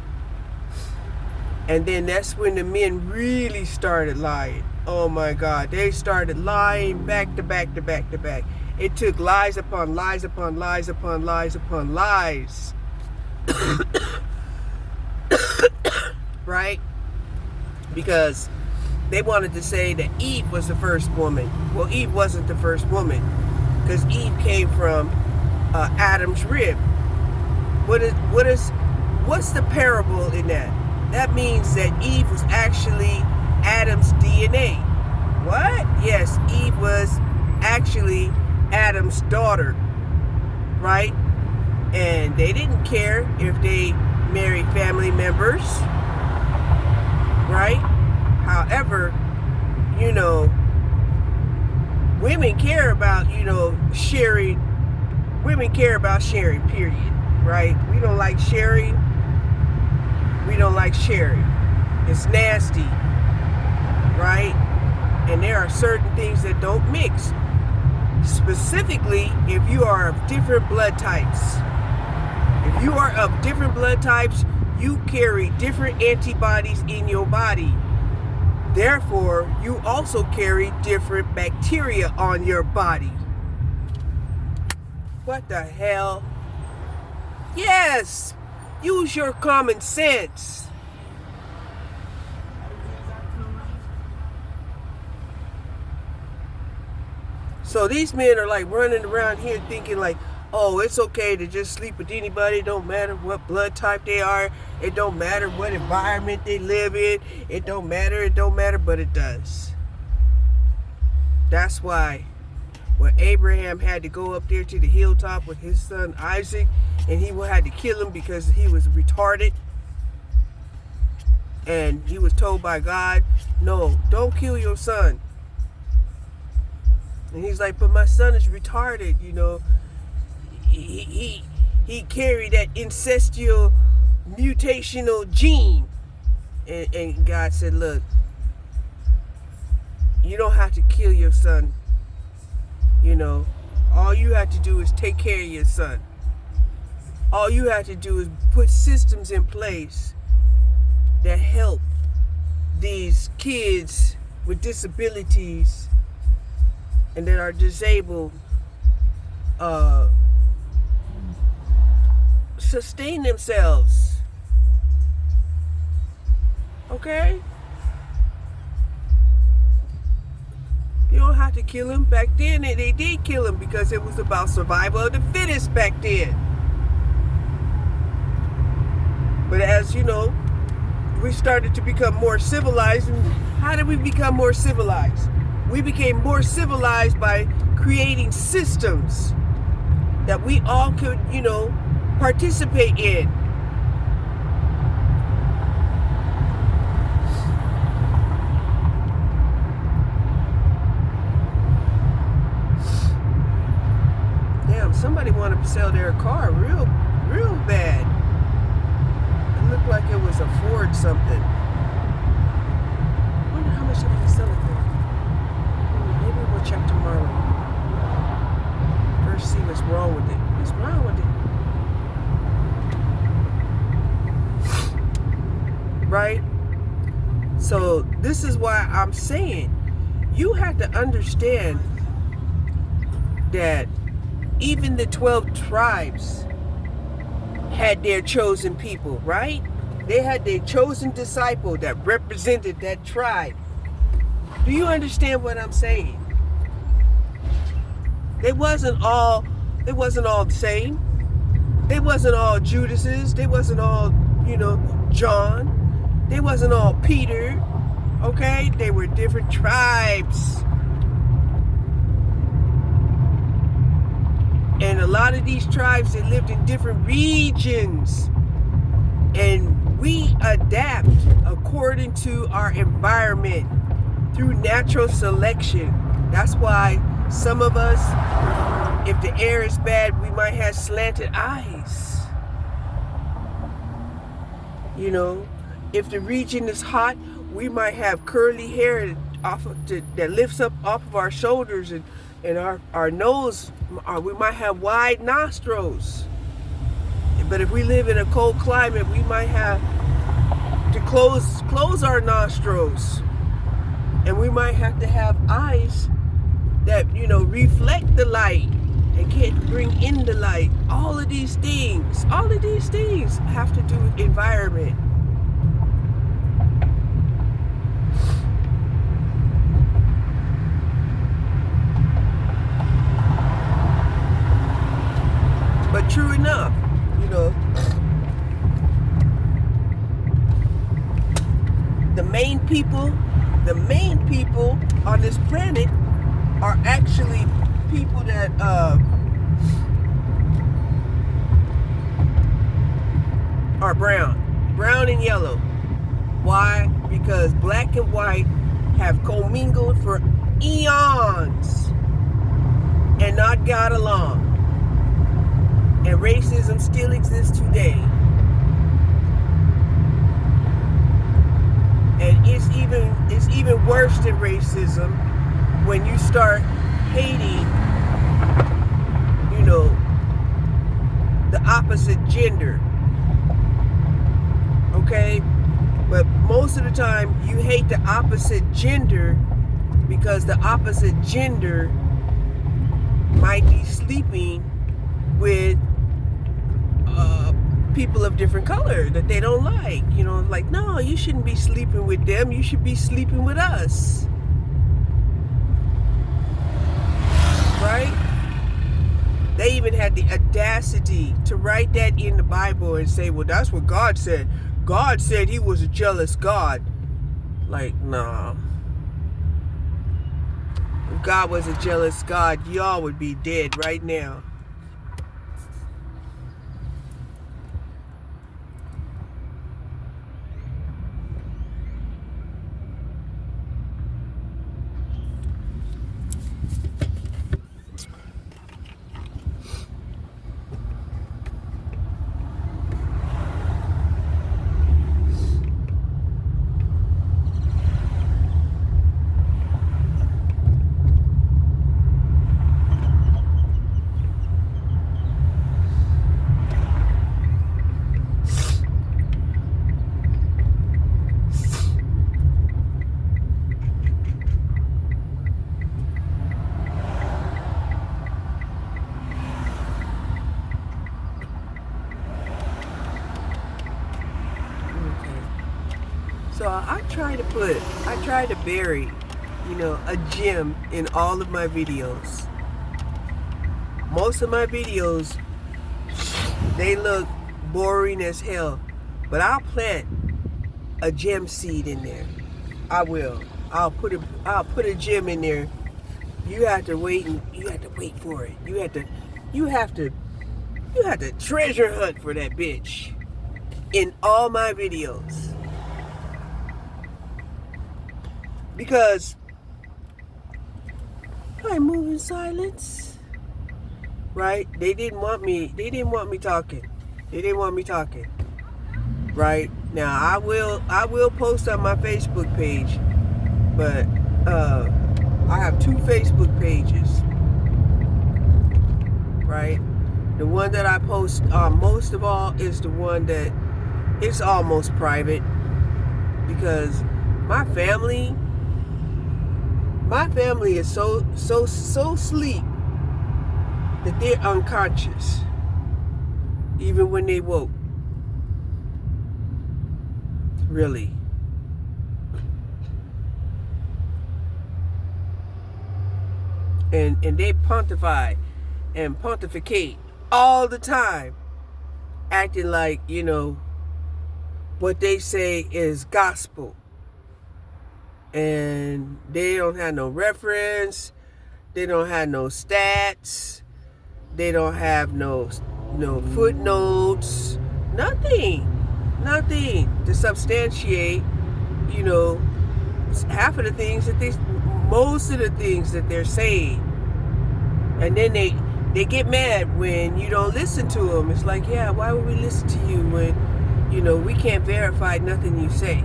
And then that's when the men really started lying. Oh my God. They started lying back to back to back to back. It took lies upon lies upon lies upon lies upon lies. Right? Because they wanted to say that Eve was the first woman. Well, Eve wasn't the first woman, because Eve came from Adam's rib. What's the parable in that? That means that Eve was actually Adam's DNA. What? Yes, Eve was actually Adam's daughter, right? And they didn't care if they married family members, right? However, you know, women care about, sharing. Women care about sharing, period, right? We don't like sharing. We don't like sharing. It's nasty, right? And there are certain things that don't mix. Specifically, if you are of different blood types. If you are of different blood types, you carry different antibodies in your body. Therefore, you also carry different bacteria on your body. What the hell? Yes! Use your common sense. So these men are like running around here thinking like, oh, it's okay to just sleep with anybody. It don't matter what blood type they are. It don't matter what environment they live in. It don't matter, but it does. That's why when Abraham had to go up there to the hilltop with his son Isaac, and he had to kill him because he was retarded. And he was told by God, no, don't kill your son. And he's like, but my son is retarded, He carried that incestual mutational gene. And God said, look, you don't have to kill your son. All you have to do is take care of your son. All you have to do is put systems in place that help these kids with disabilities and that are disabled sustain themselves. Okay? You don't have to kill him. Back then, they did kill him because it was about survival of the fittest back then. But as you know, we started to become more civilized. And how did we become more civilized? We became more civilized by creating systems that we all could, participate in. Damn, somebody wanted to sell their car real bad. It looked like it was a Ford something. I wonder how much they can sell it for. Maybe we'll check tomorrow. First, see what's wrong with it. What's wrong with it? Right? So this is why I'm saying you have to understand that even the 12 tribes had their chosen people, right? They had their chosen disciple that represented that tribe. Do you understand what I'm saying? It wasn't all the same. They wasn't all Judases. They wasn't all, John. They wasn't all Peter. Okay? They were different tribes. And a lot of these tribes, they lived in different regions. And we adapt according to our environment through natural selection. That's why some of us, if the air is bad, we might have slanted eyes. If the region is hot, we might have curly hair that lifts up off of our shoulders, and our nose, we might have wide nostrils. But if we live in a cold climate, we might have to close our nostrils. And we might have to have eyes that, reflect the light and can't bring in the light. All of these things have to do with environment. But true enough, the main people on this planet are actually people that are brown and yellow. Why? Because black and white have commingled for eons and not got along. And racism still exists today. And it's even worse than racism when you start hating, the opposite gender. Okay? But most of the time you hate the opposite gender because the opposite gender might be sleeping with people of different color that they don't like. Like, no, you shouldn't be sleeping with them. You should be sleeping with us. Right? They even had the audacity to write that in the Bible and say, well, that's what God said. God said he was a jealous God. Like, nah. If God was a jealous God, y'all would be dead right now. So I try to bury, a gem in all of my videos. Most of my videos, they look boring as hell, but I'll plant a gem seed in there. I will. I'll put a gem in there. You have to wait for it. You have to treasure hunt for that bitch in all my videos. Because I move in silence. Right? They didn't want me talking. Right? Now I will post on my Facebook page, but I have 2 Facebook pages. Right? The one that I post most of all is the one that it's almost private, because my family is so sleep that they're unconscious even when they woke. Really. And they pontify and pontificate all the time acting like, what they say is gospel. And they don't have no reference. They don't have no stats. They don't have no footnotes. Nothing to substantiate, half of the things most of the things that they're saying. And then they get mad when you don't listen to them. It's like, yeah, why would we listen to you when, we can't verify nothing you say?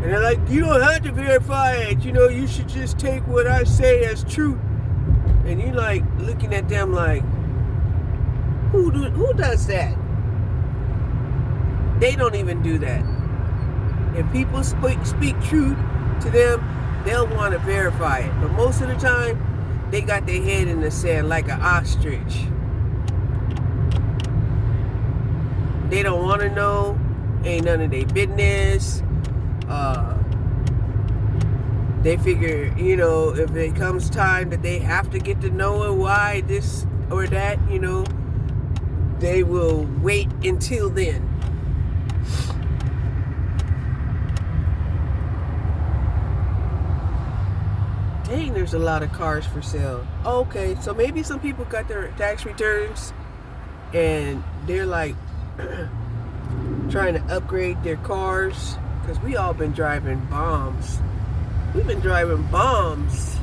And they're like, you don't have to verify it. You should just take what I say as truth. And you're like looking at them like, who does that? They don't even do that. If people speak truth to them, they'll want to verify it. But most of the time, they got their head in the sand like an ostrich. They don't want to know. Ain't none of their business. They figure, if it comes time that they have to get to know why this or that, they will wait until then. Dang, there's a lot of cars for sale. Okay, so maybe some people got their tax returns and they're like trying to upgrade their cars, because we all been driving bombs. We've been driving bombs.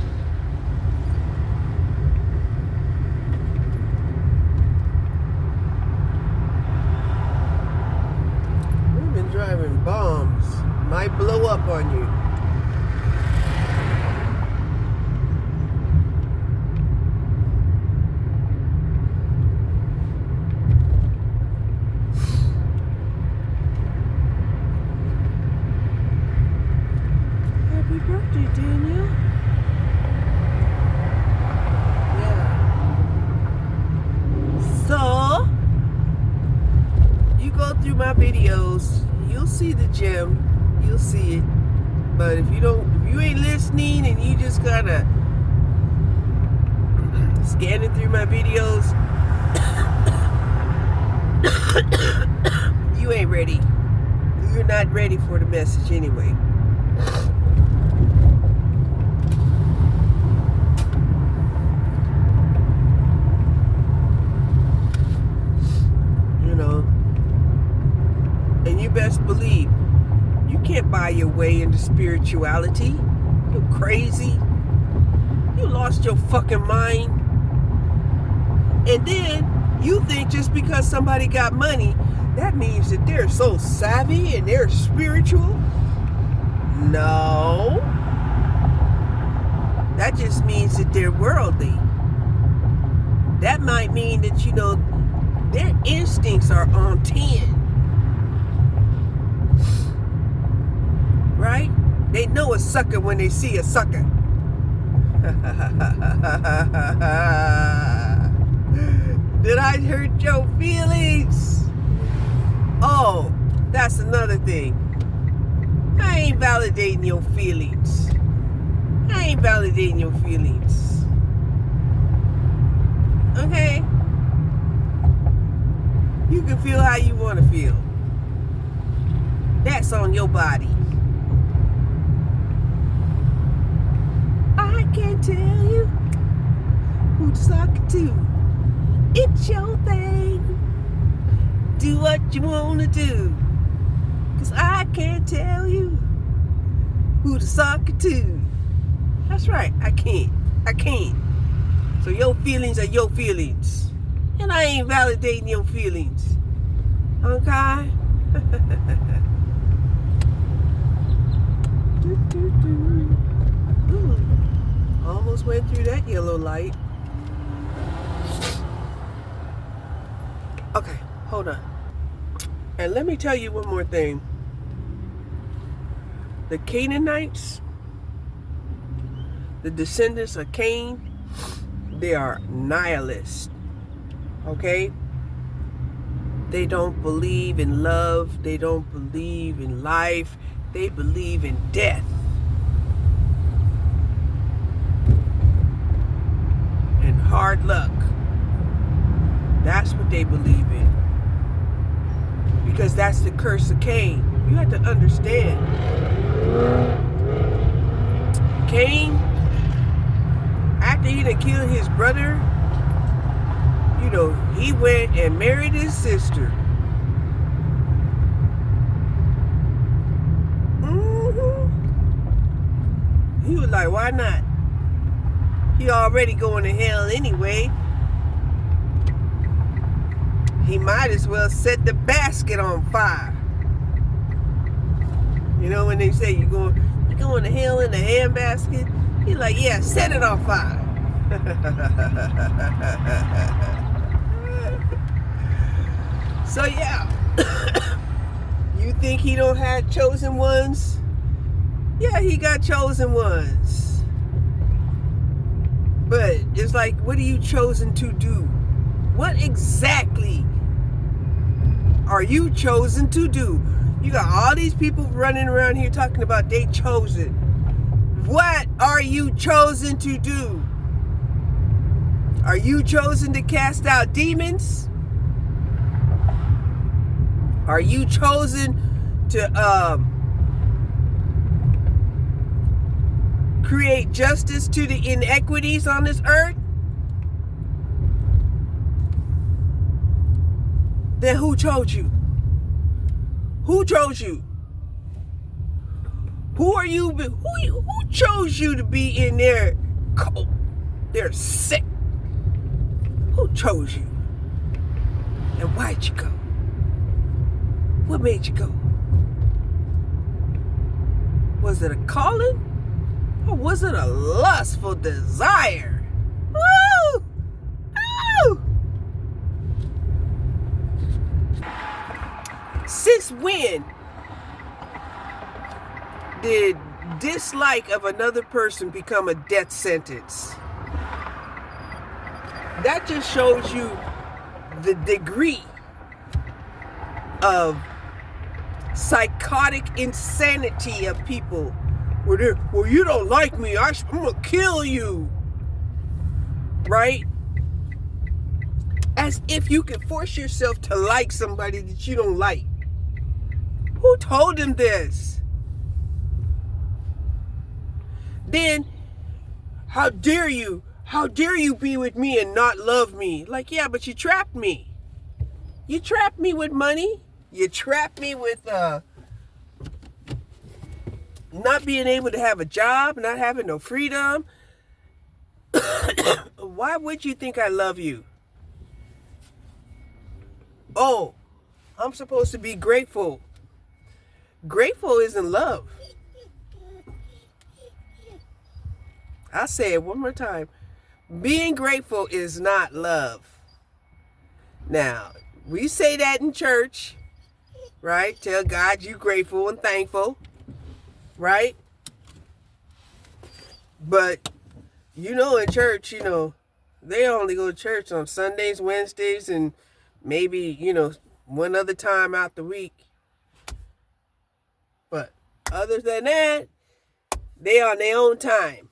We've been driving bombs. Might blow up on you. Happy birthday, Daniel. Yeah. So, you go through my videos, you'll see the gem. You'll see it. But if you ain't listening and you just kinda scanning through my videos, you ain't ready. You're not ready for the message anyway. And you best believe, you can't buy your way into spirituality. You crazy. You lost your fucking mind. And then you think just because somebody got money, that means that they're so savvy and they're spiritual. No. That just means that they're worldly. That might mean that, their instincts are on 10. Right? They know a sucker when they see a sucker. Did I hurt your feelings? Oh, that's another thing. I ain't validating your feelings. I ain't validating your feelings. Okay? You can feel how you want to feel. That's on your body. I can't tell you who to suck it to. It's your thing. Do what you want to do. 'Cause I can't tell you who to suck it to. That's right, I can't. So your feelings are your feelings. And I ain't validating your feelings. Okay? Ooh, almost went through that yellow light. Okay, hold on. And let me tell you one more thing. The Canaanites, the descendants of Cain, they are nihilists. Okay? They don't believe in love. They don't believe in life. They believe in death. And hard luck. That's what they believe in. Because that's the curse of Cain. You have to understand. Cain, after he done killed his brother, you know, he went and married his sister. He was like, why not? He already going to hell anyway. He might as well set the basket on fire. You know when they say you're going to hell in the handbasket? He's like, yeah, set it on fire. So yeah. You think he don't have chosen ones? Yeah, he got chosen ones. But it's like, what are you chosen to do? What exactly are you chosen to do? You got all these people running around here talking about they chosen. What are you chosen to do? Are you chosen to cast out demons? Are you chosen to create justice to the inequities on this earth? Then who chose you? Who chose you? Who are you? Who chose you to be in their cult? They're sick. Who chose you? And why'd you go? What made you go? Was it a calling? Or was it a lustful desire? Woo! Woo! Since when did dislike of another person become a death sentence? That just shows you the degree of psychotic insanity of people. Well, you don't like me, I'm gonna kill you. Right? As if you can force yourself to like somebody that you don't like. Who told him this? Then, how dare you? How dare you be with me and not love me? Like, yeah, but you trapped me. You trapped me with money. You trapped me with not being able to have a job, not having no freedom. Why would you think I love you? Oh, I'm supposed to be grateful. Grateful isn't love. I'll say it one more time. Being grateful is not love. Now, we say that in church, right? Tell God you're grateful and thankful, right? But, you know, in church, you know, they only go to church on Sundays, Wednesdays, and maybe, you know, one other time out the week. But other than that, they on their own time.